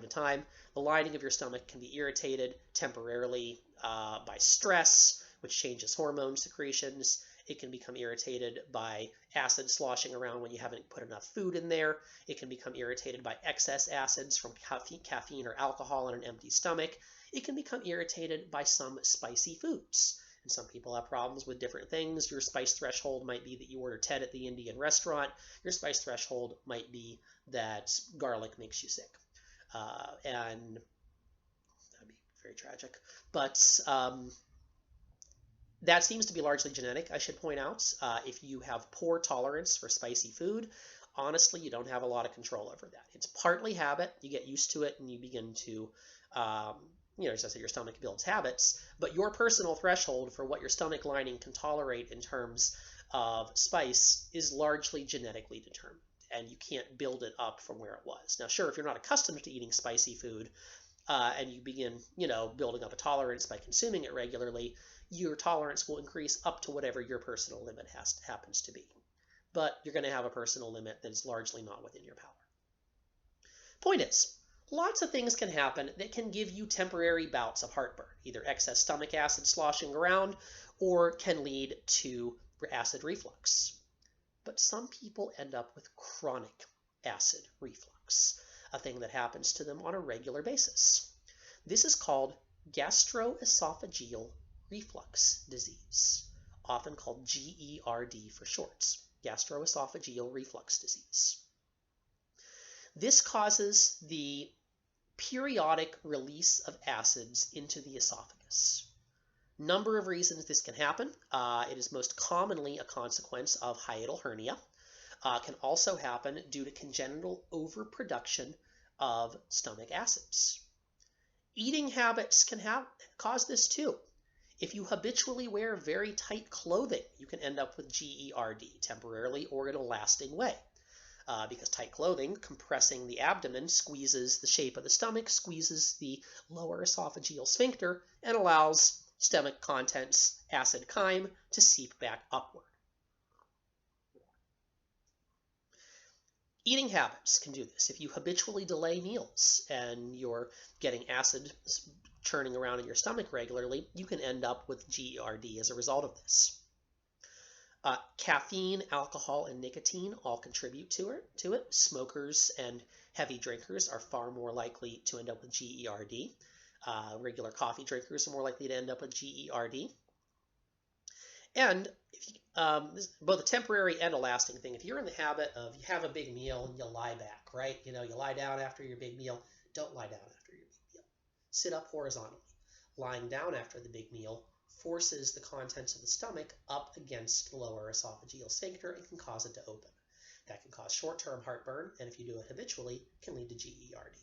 to time. The lining of your stomach can be irritated temporarily by stress, which changes hormone secretions. It can become irritated by acid sloshing around when you haven't put enough food in there. It can become irritated by excess acids from caffeine or alcohol on an empty stomach. It can become irritated by some spicy foods. And some people have problems with different things. Your spice threshold might be that you order Ted at the Indian restaurant. Your spice threshold might be that garlic makes you sick. And that'd be very tragic. But that seems to be largely genetic, I should point out. If you have poor tolerance for spicy food, honestly, you don't have a lot of control over that. It's partly habit. You get used to it and you begin to as I said, your stomach builds habits, but your personal threshold for what your stomach lining can tolerate in terms of spice is largely genetically determined, and you can't build it up from where it was. Now, sure, if you're not accustomed to eating spicy food and you begin, building up a tolerance by consuming it regularly, your tolerance will increase up to whatever your personal limit happens to be. But you're going to have a personal limit that is largely not within your power. Point is, lots of things can happen that can give you temporary bouts of heartburn, either excess stomach acid sloshing around or can lead to acid reflux. But some people end up with chronic acid reflux, a thing that happens to them on a regular basis. This is called gastroesophageal reflux disease, often called GERD for short, gastroesophageal reflux disease. This causes the periodic release of acids into the esophagus. Number of reasons this can happen. It is most commonly a consequence of hiatal hernia. Can also happen due to congenital overproduction of stomach acids. Eating habits can cause this too. If you habitually wear very tight clothing, you can end up with GERD temporarily or in a lasting way. because tight clothing, compressing the abdomen, squeezes the shape of the stomach, squeezes the lower esophageal sphincter, and allows stomach contents, acid chyme, to seep back upward. Eating habits can do this. If you habitually delay meals and you're getting acid churning around in your stomach regularly, you can end up with GERD as a result of this. Caffeine, alcohol, and nicotine all contribute to it. Smokers and heavy drinkers are far more likely to end up with GERD. Regular coffee drinkers are more likely to end up with GERD. And both a temporary and a lasting thing. If you're in the habit of you have a big meal and you lie back, right? You lie down after your big meal. Don't lie down after your big meal. Sit up horizontally. Lying down after the big meal forces the contents of the stomach up against the lower esophageal sphincter and can cause it to open. That can cause short-term heartburn, and if you do it habitually, can lead to GERD.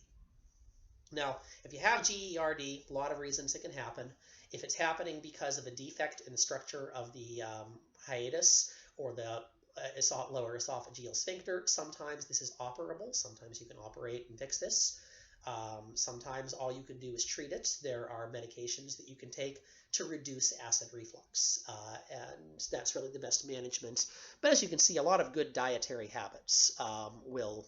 Now, if you have GERD, a lot of reasons it can happen. If it's happening because of a defect in the structure of the hiatus or the lower esophageal sphincter, sometimes this is operable. Sometimes you can operate and fix this. Sometimes all you can do is treat it. There are medications that you can take to reduce acid reflux, and that's really the best management. But as you can see, a lot of good dietary habits will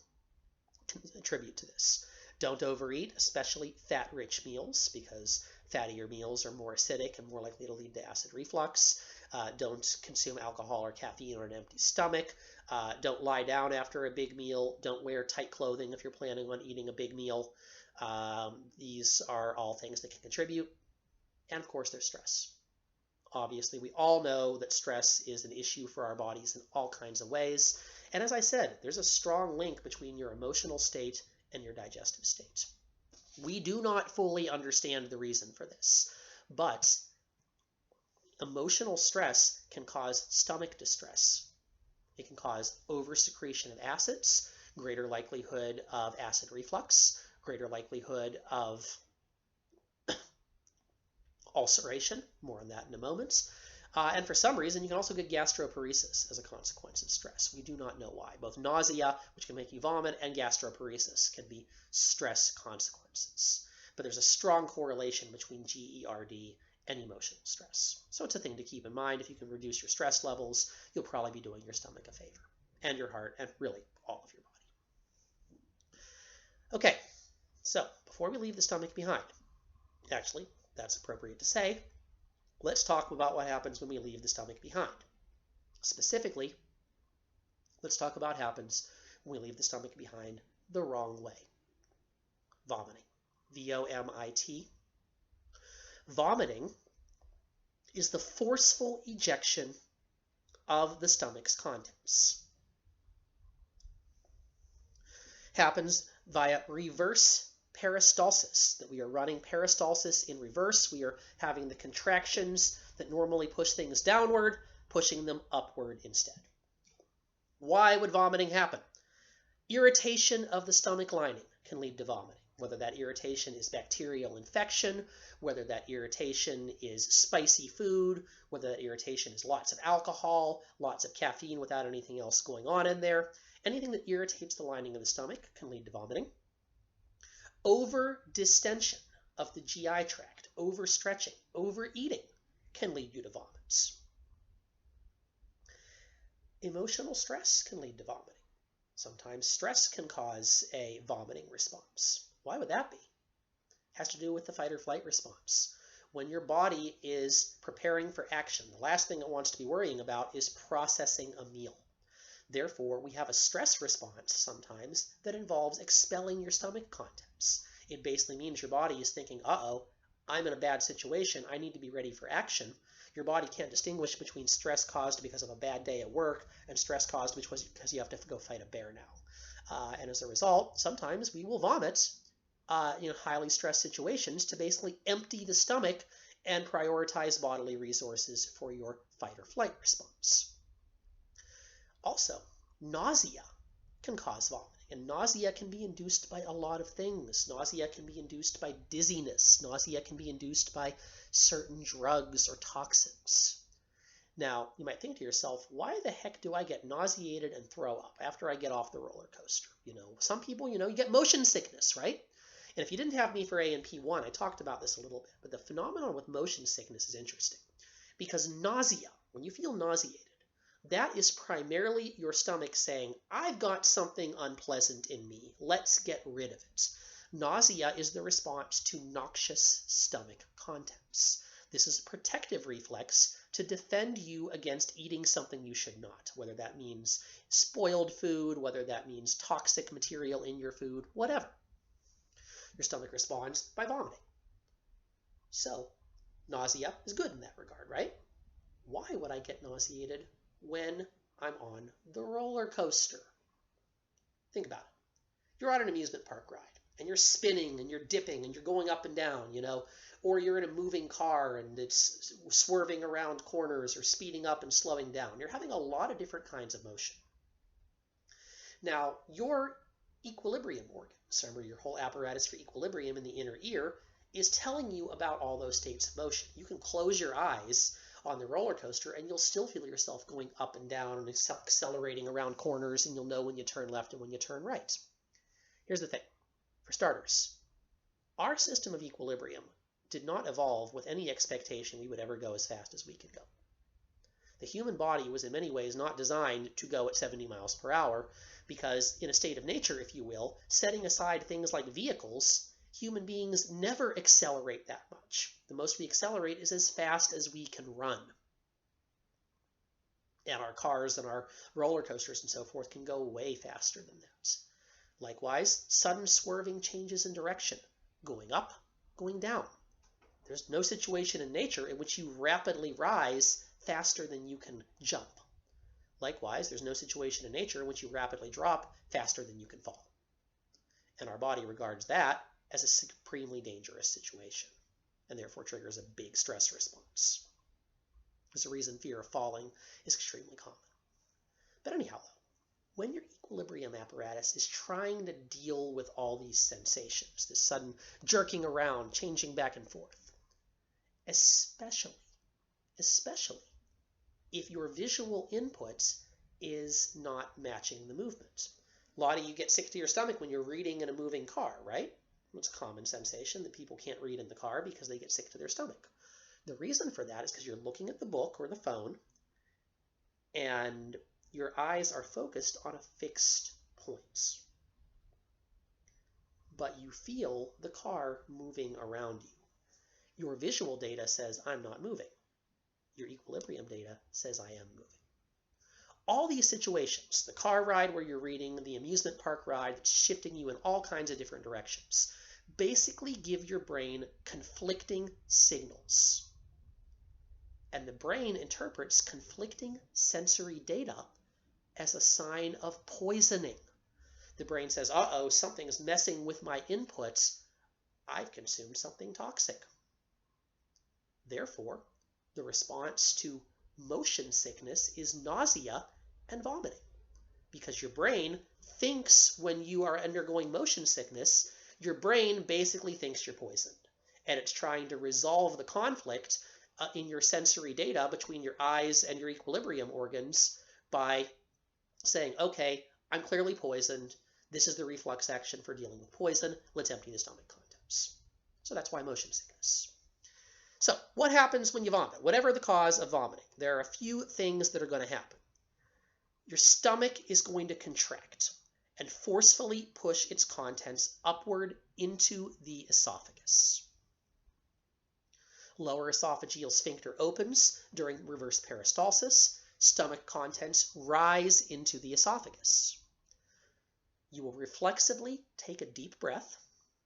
contribute to this. Don't overeat, especially fat-rich meals, because fattier meals are more acidic and more likely to lead to acid reflux. Don't consume alcohol or caffeine on an empty stomach. Don't lie down after a big meal. Don't wear tight clothing if you're planning on eating a big meal. These are all things that can contribute. And of course, there's stress. Obviously, we all know that stress is an issue for our bodies in all kinds of ways. And as I said, there's a strong link between your emotional state and your digestive state. We do not fully understand the reason for this, but emotional stress can cause stomach distress. It can cause oversecretion of acids, greater likelihood of acid reflux, greater likelihood of ulceration, more on that in a moment. And for some reason, you can also get gastroparesis as a consequence of stress. We do not know why. Both nausea, which can make you vomit, and gastroparesis can be stress consequences. But there's a strong correlation between GERD and emotional stress. So it's a thing to keep in mind. If you can reduce your stress levels, you'll probably be doing your stomach a favor, and your heart, and really all of your body. Okay, so before we leave the stomach behind, actually, that's appropriate to say, let's talk about what happens when we leave the stomach behind. Specifically, let's talk about what happens when we leave the stomach behind the wrong way. Vomiting. VOMIT. Vomiting is the forceful ejection of the stomach's contents. Happens via reverse peristalsis, that we are running peristalsis in reverse. We are having the contractions that normally push things downward, pushing them upward instead. Why would vomiting happen? Irritation of the stomach lining can lead to vomiting, whether that irritation is bacterial infection, whether that irritation is spicy food, whether that irritation is lots of alcohol, lots of caffeine without anything else going on in there. Anything that irritates the lining of the stomach can lead to vomiting. Over distension of the GI tract, overstretching, overeating can lead you to vomits. Emotional stress can lead to vomiting. Sometimes stress can cause a vomiting response. Why would that be? It has to do with the fight or flight response. When your body is preparing for action, the last thing it wants to be worrying about is processing a meal. Therefore, we have a stress response sometimes that involves expelling your stomach contents. It basically means your body is thinking, uh-oh, I'm in a bad situation. I need to be ready for action. Your body can't distinguish between stress caused because of a bad day at work and stress caused because you have to go fight a bear now. And as a result, sometimes we will vomit in highly stressed situations to basically empty the stomach and prioritize bodily resources for your fight or flight response. Also, nausea can cause vomiting, and nausea can be induced by a lot of things. Nausea can be induced by dizziness. Nausea can be induced by certain drugs or toxins. Now, you might think to yourself, why the heck do I get nauseated and throw up after I get off the roller coaster? Some people, you get motion sickness, right? And if you didn't have me for A&P1, I talked about this a little bit, but the phenomenon with motion sickness is interesting because nausea, when you feel nauseated, that is primarily your stomach saying, I've got something unpleasant in me. Let's get rid of it. Nausea is the response to noxious stomach contents. This is a protective reflex to defend you against eating something you should not, whether that means spoiled food, whether that means toxic material in your food, whatever. Your stomach responds by vomiting. So, nausea is good in that regard, right? Why would I get nauseated when I'm on the roller coaster? Think about it. You're on an amusement park ride, and you're spinning, and you're dipping, and you're going up and down, or you're in a moving car, and it's swerving around corners, or speeding up and slowing down. You're having a lot of different kinds of motion. Now, your equilibrium organs, remember your whole apparatus for equilibrium in the inner ear, is telling you about all those states of motion. You can close your eyes on the roller coaster and you'll still feel yourself going up and down and accelerating around corners, and you'll know when you turn left and when you turn right. Here's the thing. For starters, our system of equilibrium did not evolve with any expectation we would ever go as fast as we could go. The human body was in many ways not designed to go at 70 miles per hour because in a state of nature, if you will, setting aside things like vehicles, human beings never accelerate that much. The most we accelerate is as fast as we can run. And our cars and our roller coasters and so forth can go way faster than that. Likewise, sudden swerving changes in direction, going up, going down. There's no situation in nature in which you rapidly rise faster than you can jump. Likewise, there's no situation in nature in which you rapidly drop faster than you can fall. And our body regards that as a supremely dangerous situation, and therefore triggers a big stress response. There's a reason fear of falling is extremely common. But anyhow, though, when your equilibrium apparatus is trying to deal with all these sensations, this sudden jerking around, changing back and forth, especially if your visual input is not matching the movement. A lot of you get sick to your stomach when you're reading in a moving car, right? It's a common sensation that people can't read in the car because they get sick to their stomach. The reason for that is because you're looking at the book or the phone and your eyes are focused on a fixed point. But you feel the car moving around you. Your visual data says, I'm not moving. Your equilibrium data says, I am moving. All these situations, the car ride where you're reading, the amusement park ride that's shifting you in all kinds of different directions, basically give your brain conflicting signals. And the brain interprets conflicting sensory data as a sign of poisoning. The brain says, uh-oh, something's messing with my inputs. I've consumed something toxic. Therefore, the response to motion sickness is nausea and vomiting. Because your brain thinks when you are undergoing motion sickness, your brain basically thinks you're poisoned. And it's trying to resolve the conflict in your sensory data between your eyes and your equilibrium organs by saying, okay, I'm clearly poisoned. This is the reflex action for dealing with poison. Let's empty the stomach contents. So that's why motion sickness. So what happens when you vomit? Whatever the cause of vomiting, there are a few things that are going to happen. Your stomach is going to contract and forcefully push its contents upward into the esophagus. Lower esophageal sphincter opens during reverse peristalsis. Stomach contents rise into the esophagus. You will reflexively take a deep breath.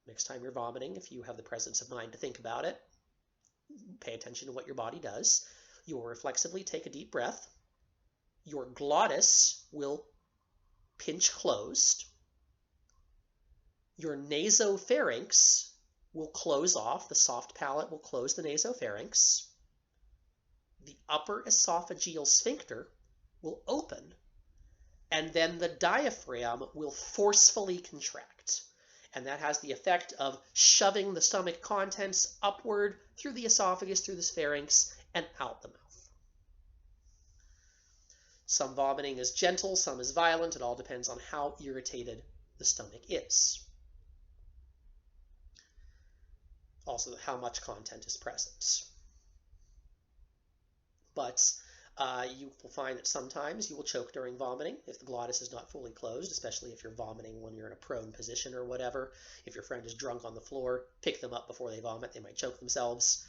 Next time you're vomiting, if you have the presence of mind to think about it, pay attention to what your body does. You will reflexively take a deep breath. Your glottis will pinch closed. Your nasopharynx will close off. The soft palate will close the nasopharynx. The upper esophageal sphincter will open, and then the diaphragm will forcefully contract. And that has the effect of shoving the stomach contents upward through the esophagus, through the pharynx, and out the mouth. Some vomiting is gentle, some is violent. It all depends on how irritated the stomach is. Also, how much content is present. But you will find that sometimes you will choke during vomiting if the glottis is not fully closed, especially if you're vomiting when you're in a prone position or whatever. If your friend is drunk on the floor, pick them up before they vomit. They might choke themselves.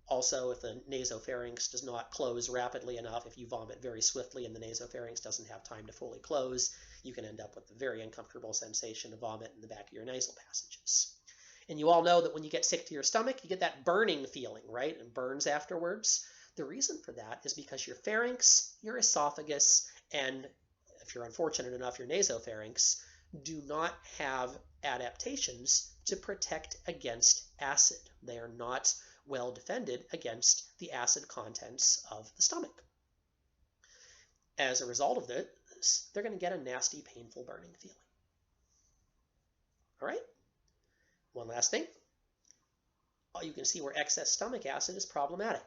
Also, if the nasopharynx does not close rapidly enough, if you vomit very swiftly and the nasopharynx doesn't have time to fully close, you can end up with a very uncomfortable sensation of vomit in the back of your nasal passages. And you all know that when you get sick to your stomach, you get that burning feeling, right? And burns afterwards. The reason for that is because your pharynx, your esophagus, and if you're unfortunate enough, your nasopharynx, do not have adaptations to protect against acid. They are not well defended against the acid contents of the stomach. As a result of this, they're going to get a nasty, painful, burning feeling. All right? One last thing. You can see where excess stomach acid is problematic.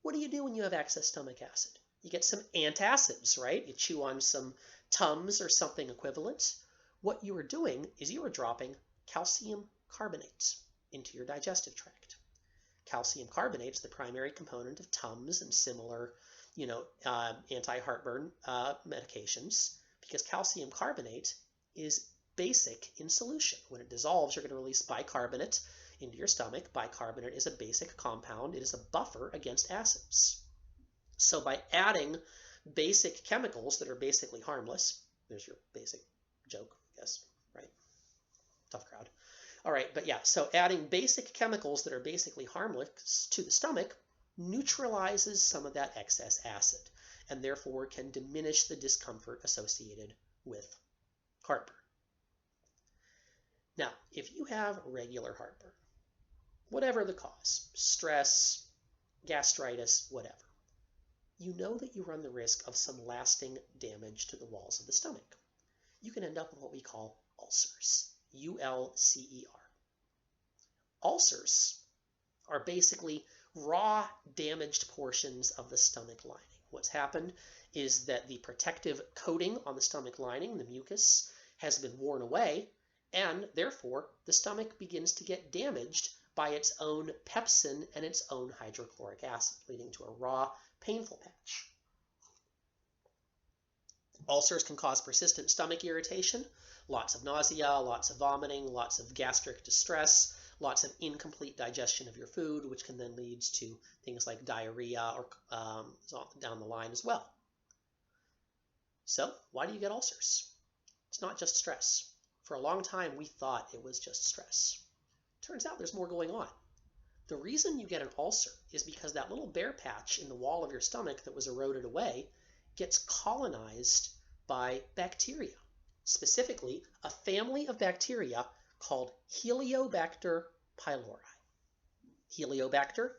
What do you do when you have excess stomach acid? You get some antacids, right? You chew on some Tums or something equivalent. What you are doing is you are dropping calcium carbonate into your digestive tract. Calcium carbonate is the primary component of Tums and similar, anti-heartburn medications, because calcium carbonate is basic in solution. When it dissolves, you're going to release bicarbonate into your stomach. Bicarbonate is a basic compound. It is a buffer against acids. So by adding basic chemicals that are basically harmless, there's your basic joke, I guess, right? Tough crowd. All right, but yeah, so adding basic chemicals that are basically harmless to the stomach neutralizes some of that excess acid and therefore can diminish the discomfort associated with heartburn. Now, if you have regular heartburn, whatever the cause, stress, gastritis, whatever, you know that you run the risk of some lasting damage to the walls of the stomach. You can end up with what we call ulcers, U-L-C-E-R. Ulcers are basically raw, damaged portions of the stomach lining. What's happened is that the protective coating on the stomach lining, the mucus, has been worn away, and therefore the stomach begins to get damaged by its own pepsin and its own hydrochloric acid, leading to a raw, painful patch. Ulcers can cause persistent stomach irritation, lots of nausea, lots of vomiting, lots of gastric distress, lots of incomplete digestion of your food, which can then lead to things like diarrhea or down the line as well. So why do you get ulcers? It's not just stress. For a long time, we thought it was just stress. Turns out there's more going on. The reason you get an ulcer is because that little bare patch in the wall of your stomach that was eroded away gets colonized by bacteria, specifically a family of bacteria called Helicobacter pylori. Helicobacter,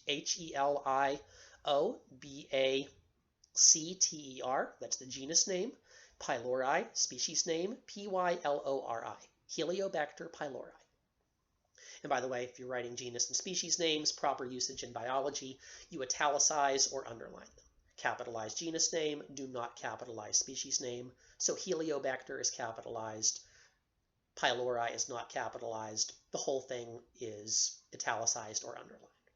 H-E-L-I-O-B-A-C-T-E-R, that's the genus name. Pylori, species name, P-Y-L-O-R-I, Helicobacter pylori. And by the way, if you're writing genus and species names, proper usage in biology, you italicize or underline them. Capitalize genus name, do not capitalize species name. So Helicobacter is capitalized, pylori is not capitalized. The whole thing is italicized or underlined.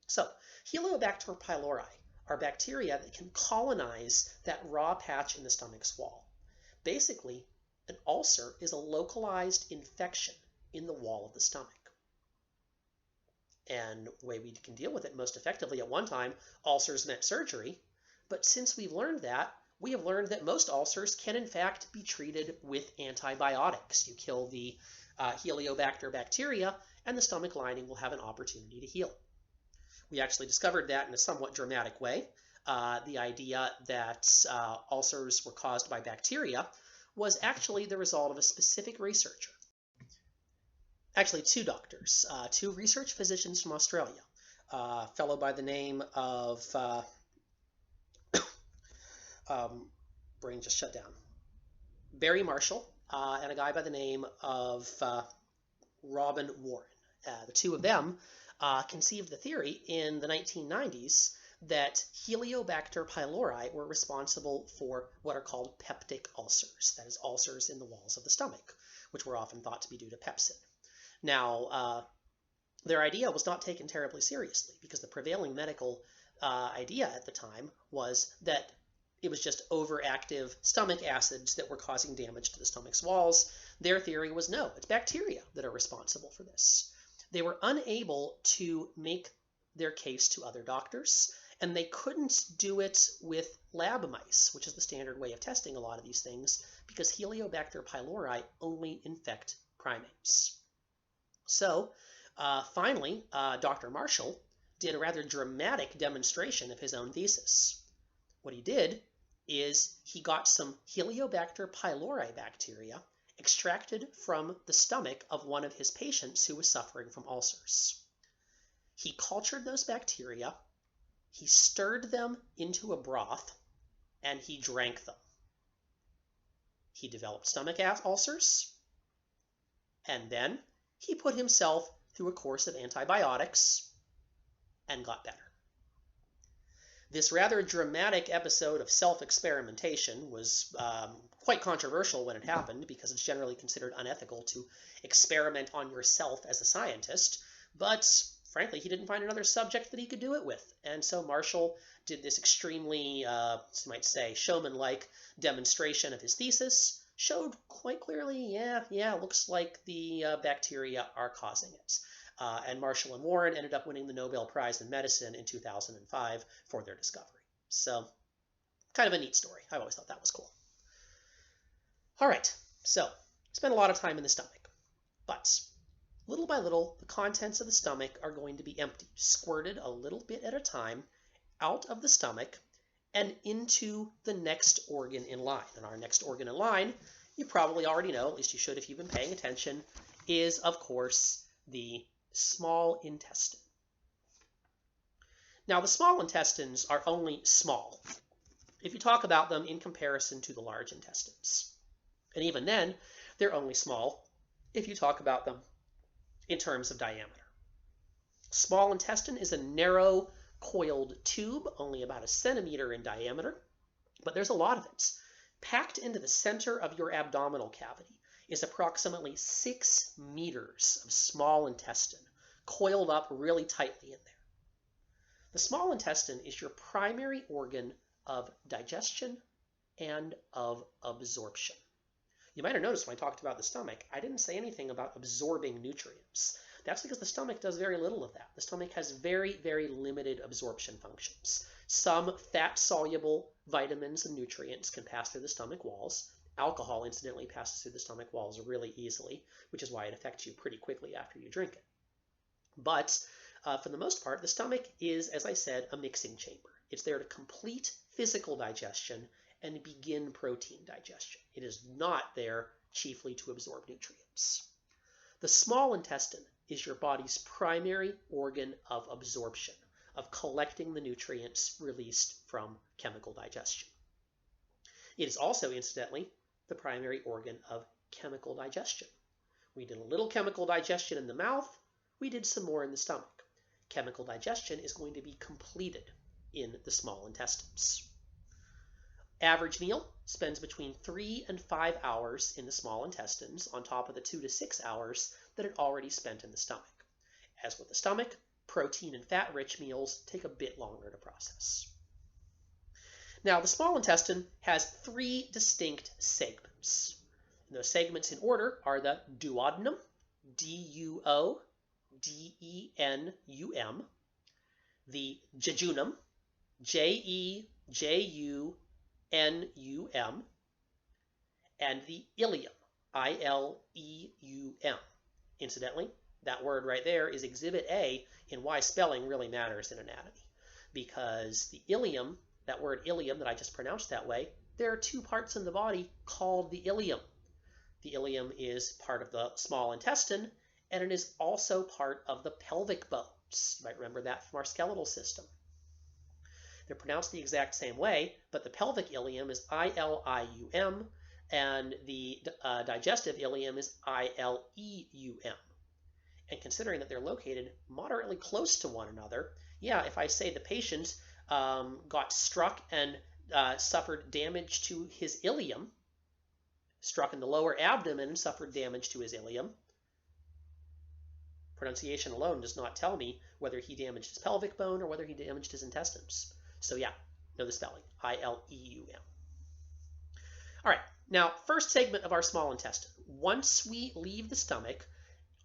So Helicobacter pylori are bacteria that can colonize that raw patch in the stomach's wall. Basically, an ulcer is a localized infection in the wall of the stomach. And the way we can deal with it most effectively, at one time, ulcers meant surgery. But since we've learned that, we have learned that most ulcers can in fact be treated with antibiotics. You kill the Helicobacter bacteria and the stomach lining will have an opportunity to heal. We actually discovered that in a somewhat dramatic way. The idea that ulcers were caused by bacteria was actually the result of a specific researcher. Actually, two doctors, two research physicians from Australia. A fellow by the name of, brain just shut down, Barry Marshall, and a guy by the name of Robin Warren. The two of them conceived the theory in the 1990s that Heliobacter pylori were responsible for what are called peptic ulcers, that is, ulcers in the walls of the stomach, which were often thought to be due to pepsin. Now, their idea was not taken terribly seriously because the prevailing medical idea at the time was that it was just overactive stomach acids that were causing damage to the stomach's walls. Their theory was no, it's bacteria that are responsible for this. They were unable to make their case to other doctors, and they couldn't do it with lab mice, which is the standard way of testing a lot of these things, because Heliobacter pylori only infect primates. So finally, Dr. Marshall did a rather dramatic demonstration of his own thesis. What he did is he got some Heliobacter pylori bacteria extracted from the stomach of one of his patients who was suffering from ulcers. He cultured those bacteria, he stirred them into a broth, and he drank them. He developed stomach ulcers, and then he put himself through a course of antibiotics and got better. This rather dramatic episode of self-experimentation was quite controversial when it happened because it's generally considered unethical to experiment on yourself as a scientist, but frankly, he didn't find another subject that he could do it with. And so Marshall did this extremely, you might say, showman-like demonstration of his thesis, showed quite clearly, yeah, looks like the bacteria are causing it. And Marshall and Warren ended up winning the Nobel Prize in Medicine in 2005 for their discovery. So, kind of a neat story. I always thought that was cool. All right, so spend a lot of time in the stomach, but little by little, the contents of the stomach are going to be emptied, squirted a little bit at a time out of the stomach and into the next organ in line. And our next organ in line, you probably already know, at least you should if you've been paying attention, is, of course, the small intestine. Now, the small intestines are only small if you talk about them in comparison to the large intestines. And even then, they're only small if you talk about them in terms of diameter. Small intestine is a narrow, coiled tube, only about 1 centimeter in diameter, but there's a lot of it. Packed into the center of your abdominal cavity is approximately 6 meters of small intestine, coiled up really tightly in there. The small intestine is your primary organ of digestion and of absorption. You might have noticed when I talked about the stomach, I didn't say anything about absorbing nutrients. That's because the stomach does very little of that. The stomach has very, very limited absorption functions. Some fat-soluble vitamins and nutrients can pass through the stomach walls. Alcohol, incidentally, passes through the stomach walls really easily, which is why it affects you pretty quickly after you drink it. But for the most part, the stomach is, as I said, a mixing chamber. It's there to complete physical digestion and begin protein digestion. It is not there chiefly to absorb nutrients. The small intestine is your body's primary organ of absorption, of collecting the nutrients released from chemical digestion. It is also, incidentally, the primary organ of chemical digestion. We did a little chemical digestion in the mouth, we did some more in the stomach. Chemical digestion is going to be completed in the small intestines. Average meal spends between 3 and 5 hours in the small intestines on top of the 2 to 6 hours that it already spent in the stomach. As with the stomach, protein and fat-rich meals take a bit longer to process. Now, the small intestine has 3 distinct segments. And those segments in order are the duodenum, D-U-O-D-E-N-U-M, the jejunum, J-E-J-U-N-U-M, and the ileum, I-L-E-U-M. Incidentally, that word right there is Exhibit A in why spelling really matters in anatomy. Because the ileum, that word ileum that I just pronounced that way, there are 2 parts in the body called the ileum. The ileum is part of the small intestine, and it is also part of the pelvic bones. You might remember that from our skeletal system. They're pronounced the exact same way, but the pelvic ileum is I-L-I-U-M, and the digestive ileum is I-L-E-U-M. And considering that they're located moderately close to one another, yeah, if I say the patient got struck and suffered damage to his ileum, struck in the lower abdomen, suffered damage to his ileum. Pronunciation alone does not tell me whether he damaged his pelvic bone or whether he damaged his intestines. So yeah, know the spelling, I-L-E-U-M. All right, now first segment of our small intestine. Once we leave the stomach,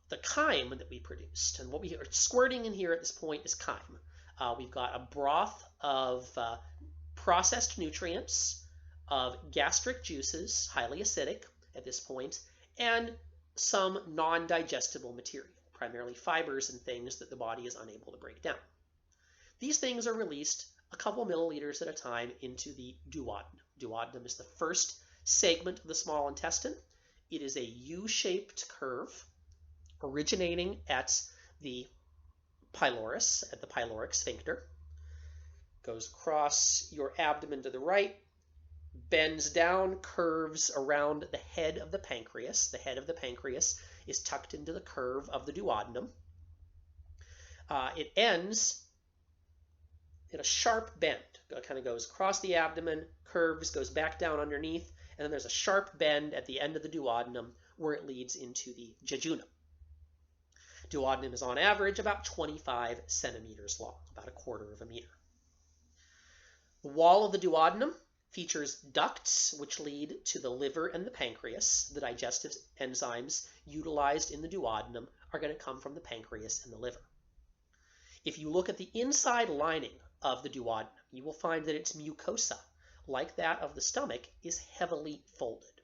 the chyme that we produced, and what we are squirting in here at this point is chyme. We've got a broth of processed nutrients, of gastric juices, highly acidic at this point, and some non-digestible material, primarily fibers and things that the body is unable to break down. These things are released a couple milliliters at a time into the duodenum. Duodenum is the first segment of the small intestine. It is a U-shaped curve originating at the pylorus, at the pyloric sphincter, goes across your abdomen to the right, bends down, curves around the head of the pancreas. The head of the pancreas is tucked into the curve of the duodenum. It ends in a sharp bend. It kind of goes across the abdomen, curves, goes back down underneath, and then there's a sharp bend at the end of the duodenum where it leads into the jejunum. Duodenum is on average about 25 centimeters long, about 1/4 of a meter. The wall of the duodenum features ducts which lead to the liver and the pancreas. The digestive enzymes utilized in the duodenum are going to come from the pancreas and the liver. If you look at the inside lining of the duodenum, you will find that its mucosa, like that of the stomach, is heavily folded.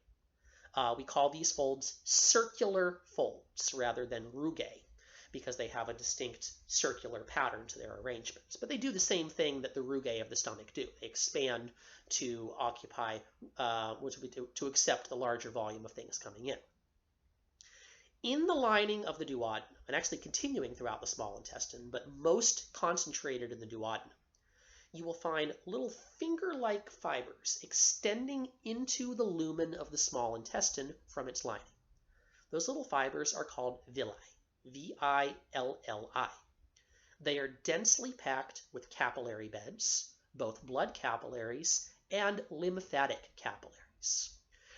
We call these folds circular folds rather than rugae, because they have a distinct circular pattern to their arrangements. But they do the same thing that the rugae of the stomach do. They expand to occupy, to accept the larger volume of things coming in. In the lining of the duodenum, and actually continuing throughout the small intestine, but most concentrated in the duodenum, you will find little finger-like fibers extending into the lumen of the small intestine from its lining. Those little fibers are called villi. V-I-L-L-I. They are densely packed with capillary beds, both blood capillaries and lymphatic capillaries.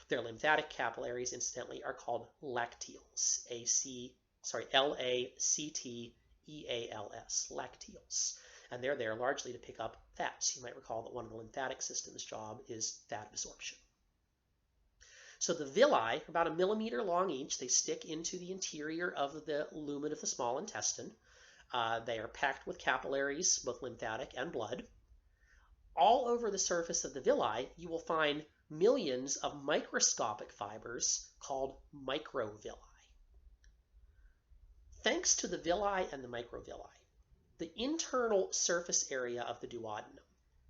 Their lymphatic capillaries, incidentally, are called lacteals. L-A-C-T-E-A-L-S, lacteals. And they're there largely to pick up fats. You might recall that one of the lymphatic system's job is fat absorption. So the villi are about 1 millimeter long each. They stick into the interior of the lumen of the small intestine. They are packed with capillaries, both lymphatic and blood. All over the surface of the villi, you will find millions of microscopic fibers called microvilli. Thanks to the villi and the microvilli, the internal surface area of the duodenum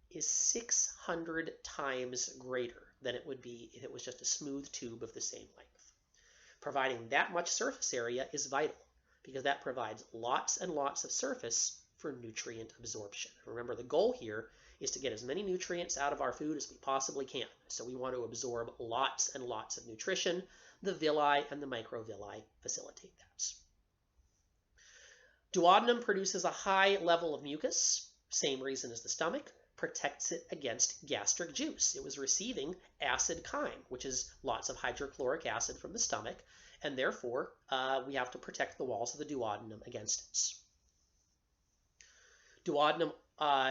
is 600 times greater than it would be if it was just a smooth tube of the same length. Providing that much surface area is vital because that provides lots and lots of surface for nutrient absorption. Remember, the goal here is to get as many nutrients out of our food as we possibly can. So we want to absorb lots and lots of nutrition. The villi and the microvilli facilitate that. Duodenum produces a high level of mucus, same reason as the stomach, protects it against gastric juice. It was receiving acid chyme, which is lots of hydrochloric acid from the stomach, and therefore we have to protect the walls of the duodenum against it. Duodenum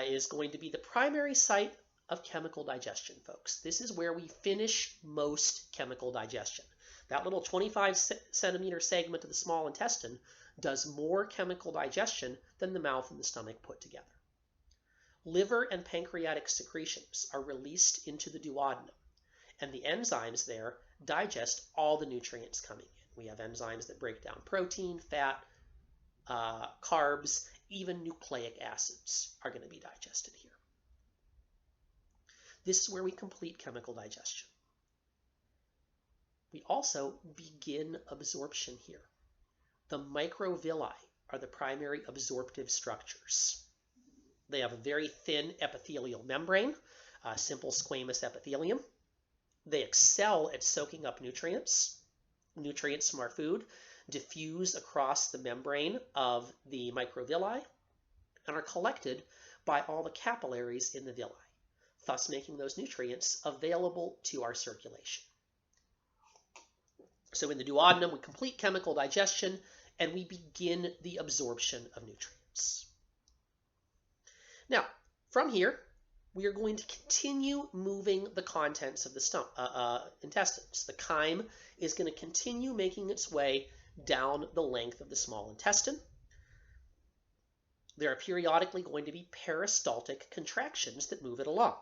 is going to be the primary site of chemical digestion, folks. This is where we finish most chemical digestion. That little 25 centimeter segment of the small intestine does more chemical digestion than the mouth and the stomach put together. Liver and pancreatic secretions are released into the duodenum, and the enzymes there digest all the nutrients coming in. We have enzymes that break down protein, fat, carbs, even nucleic acids are going to be digested here. This is where we complete chemical digestion. We also begin absorption here. The microvilli are the primary absorptive structures. They have a very thin epithelial membrane, simple squamous epithelium. They excel at soaking up nutrients. Nutrients from our food diffuse across the membrane of the microvilli. and are collected by all the capillaries in the villi, thus making those nutrients available to our circulation. So in the duodenum, we complete chemical digestion and we begin the absorption of nutrients. Now, from here, we are going to continue moving the contents of the intestines. The chyme is going to continue making its way down the length of the small intestine. There are periodically going to be peristaltic contractions that move it along.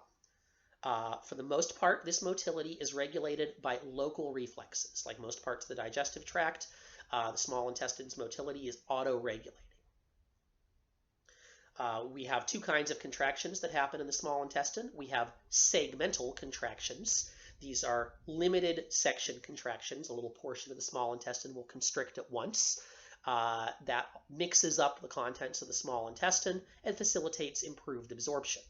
For the most part, this motility is regulated by local reflexes. Like most parts of the digestive tract, the small intestine's motility is auto-regulating. We have two kinds of contractions that happen in the small intestine. We have segmental contractions. These are limited section contractions. A little portion of the small intestine will constrict at once. That mixes up the contents of the small intestine and facilitates improved absorption.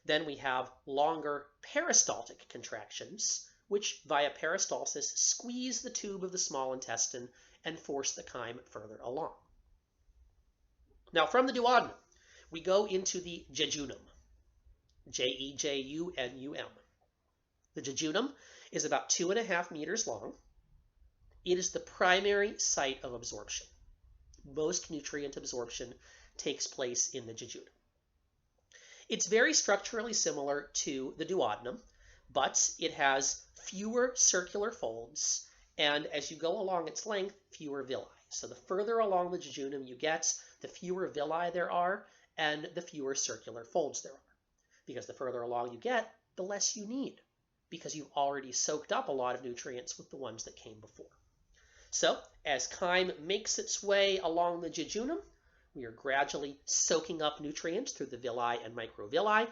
Then we have longer peristaltic contractions, which via peristalsis squeeze the tube of the small intestine and force the chyme further along. Now from the duodenum, we go into the jejunum, J-E-J-U-N-U-M. The jejunum is about 2.5 meters long. It is the primary site of absorption. Most nutrient absorption takes place in the jejunum. It's very structurally similar to the duodenum, but it has fewer circular folds, and as you go along its length, fewer villi. So the further along the jejunum you get, the fewer villi there are, and the fewer circular folds there are. Because the further along you get, the less you need, because you've already soaked up a lot of nutrients with the ones that came before. So as chyme makes its way along the jejunum, we are gradually soaking up nutrients through the villi and microvilli.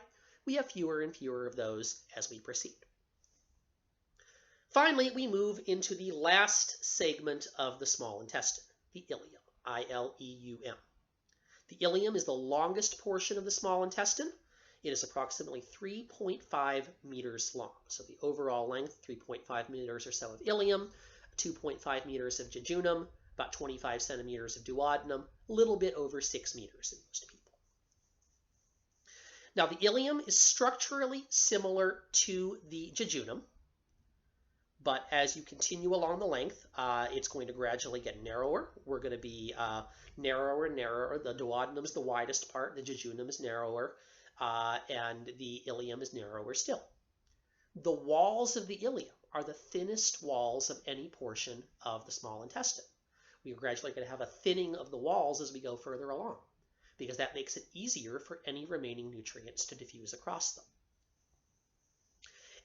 We have fewer and fewer of those as we proceed. Finally, we move into the last segment of the small intestine, the ileum, I-L-E-U-M. The ileum is the longest portion of the small intestine. It is approximately 3.5 meters long. So the overall length, 3.5 meters or so of ileum, 2.5 meters of jejunum, about 25 centimeters of duodenum, a little bit over 6 meters in most people. Now the ileum is structurally similar to the jejunum, but as you continue along the length, it's going to gradually get narrower. We're going to be narrower and narrower. The duodenum is the widest part, the jejunum is narrower, and the ileum is narrower still. The walls of the ileum are the thinnest walls of any portion of the small intestine. We are gradually going to have a thinning of the walls as we go further along, because that makes it easier for any remaining nutrients to diffuse across them.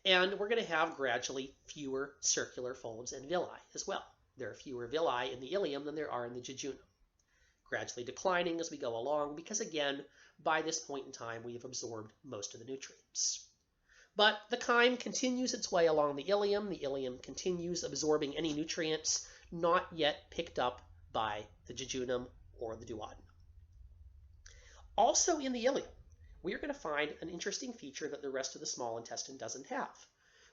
And we're going to have gradually fewer circular folds and villi as well. There are fewer villi in the ileum than there are in the jejunum, gradually declining as we go along, because again, by this point in time, we have absorbed most of the nutrients. But the chyme continues its way along the ileum. The ileum continues absorbing any nutrients not yet picked up by the jejunum or the duodenum. Also in the ileum, we are going to find an interesting feature that the rest of the small intestine doesn't have.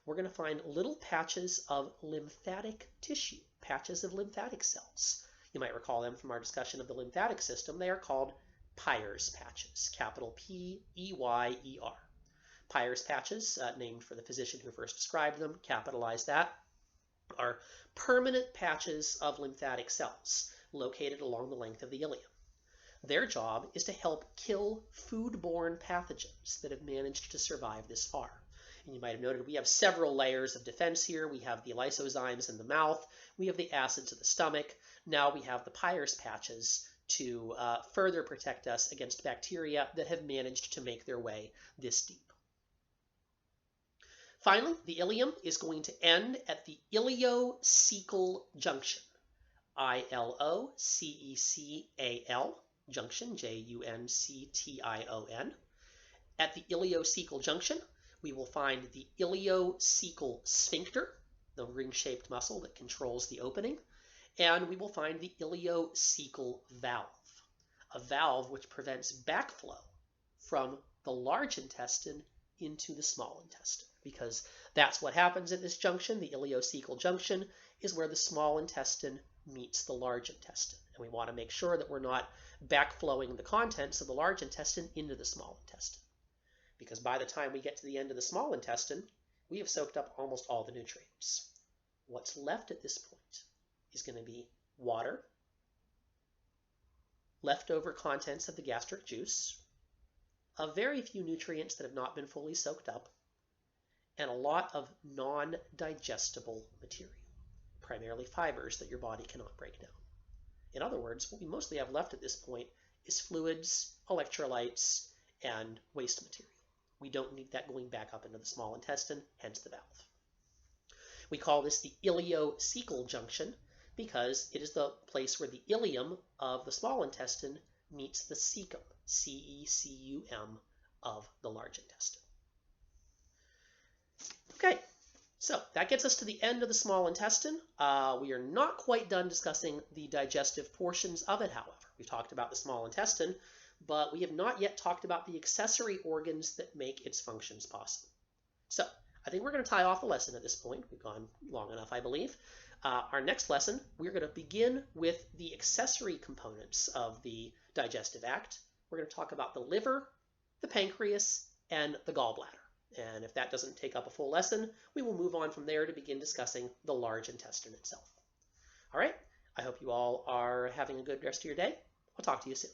We're going to find little patches of lymphatic tissue, patches of lymphatic cells. You might recall them from our discussion of the lymphatic system. They are called Peyer's patches, capital P-E-Y-E-R. Peyer's patches, named for the physician who first described them, capitalize that, are permanent patches of lymphatic cells located along the length of the ileum. Their job is to help kill foodborne pathogens that have managed to survive this far. And you might have noted we have several layers of defense here. We have the lysozymes in the mouth. We have the acids of the stomach. Now we have the Peyer's patches to further protect us against bacteria that have managed to make their way this deep. Finally, the ileum is going to end at the ileocecal junction, I-L-O-C-E-C-A-L, junction, J-U-N-C-T-I-O-N. At the ileocecal junction, we will find the ileocecal sphincter, the ring-shaped muscle that controls the opening, and we will find the ileocecal valve, a valve which prevents backflow from the large intestine into the small intestine, because that's what happens at this junction. The ileocecal junction is where the small intestine meets the large intestine. And we want to make sure that we're not backflowing the contents of the large intestine into the small intestine. Because by the time we get to the end of the small intestine, we have soaked up almost all the nutrients. What's left at this point is going to be water, leftover contents of the gastric juice, a very few nutrients that have not been fully soaked up, and a lot of non-digestible material, primarily fibers that your body cannot break down. In other words, what we mostly have left at this point is fluids, electrolytes, and waste material. We don't need that going back up into the small intestine, hence the valve. We call this the ileocecal junction because it is the place where the ileum of the small intestine meets the cecum, C-E-C-U-M, of the large intestine. Okay, so that gets us to the end of the small intestine. We are not quite done discussing the digestive portions of it, however. We've talked about the small intestine, but we have not yet talked about the accessory organs that make its functions possible. So I think we're going to tie off the lesson at this point. We've gone long enough, I believe. Our next lesson, we're going to begin with the accessory components of the digestive act. We're going to talk about the liver, the pancreas, and the gallbladder. And if that doesn't take up a full lesson, we will move on from there to begin discussing the large intestine itself. All right, I hope you all are having a good rest of your day. I'll talk to you soon.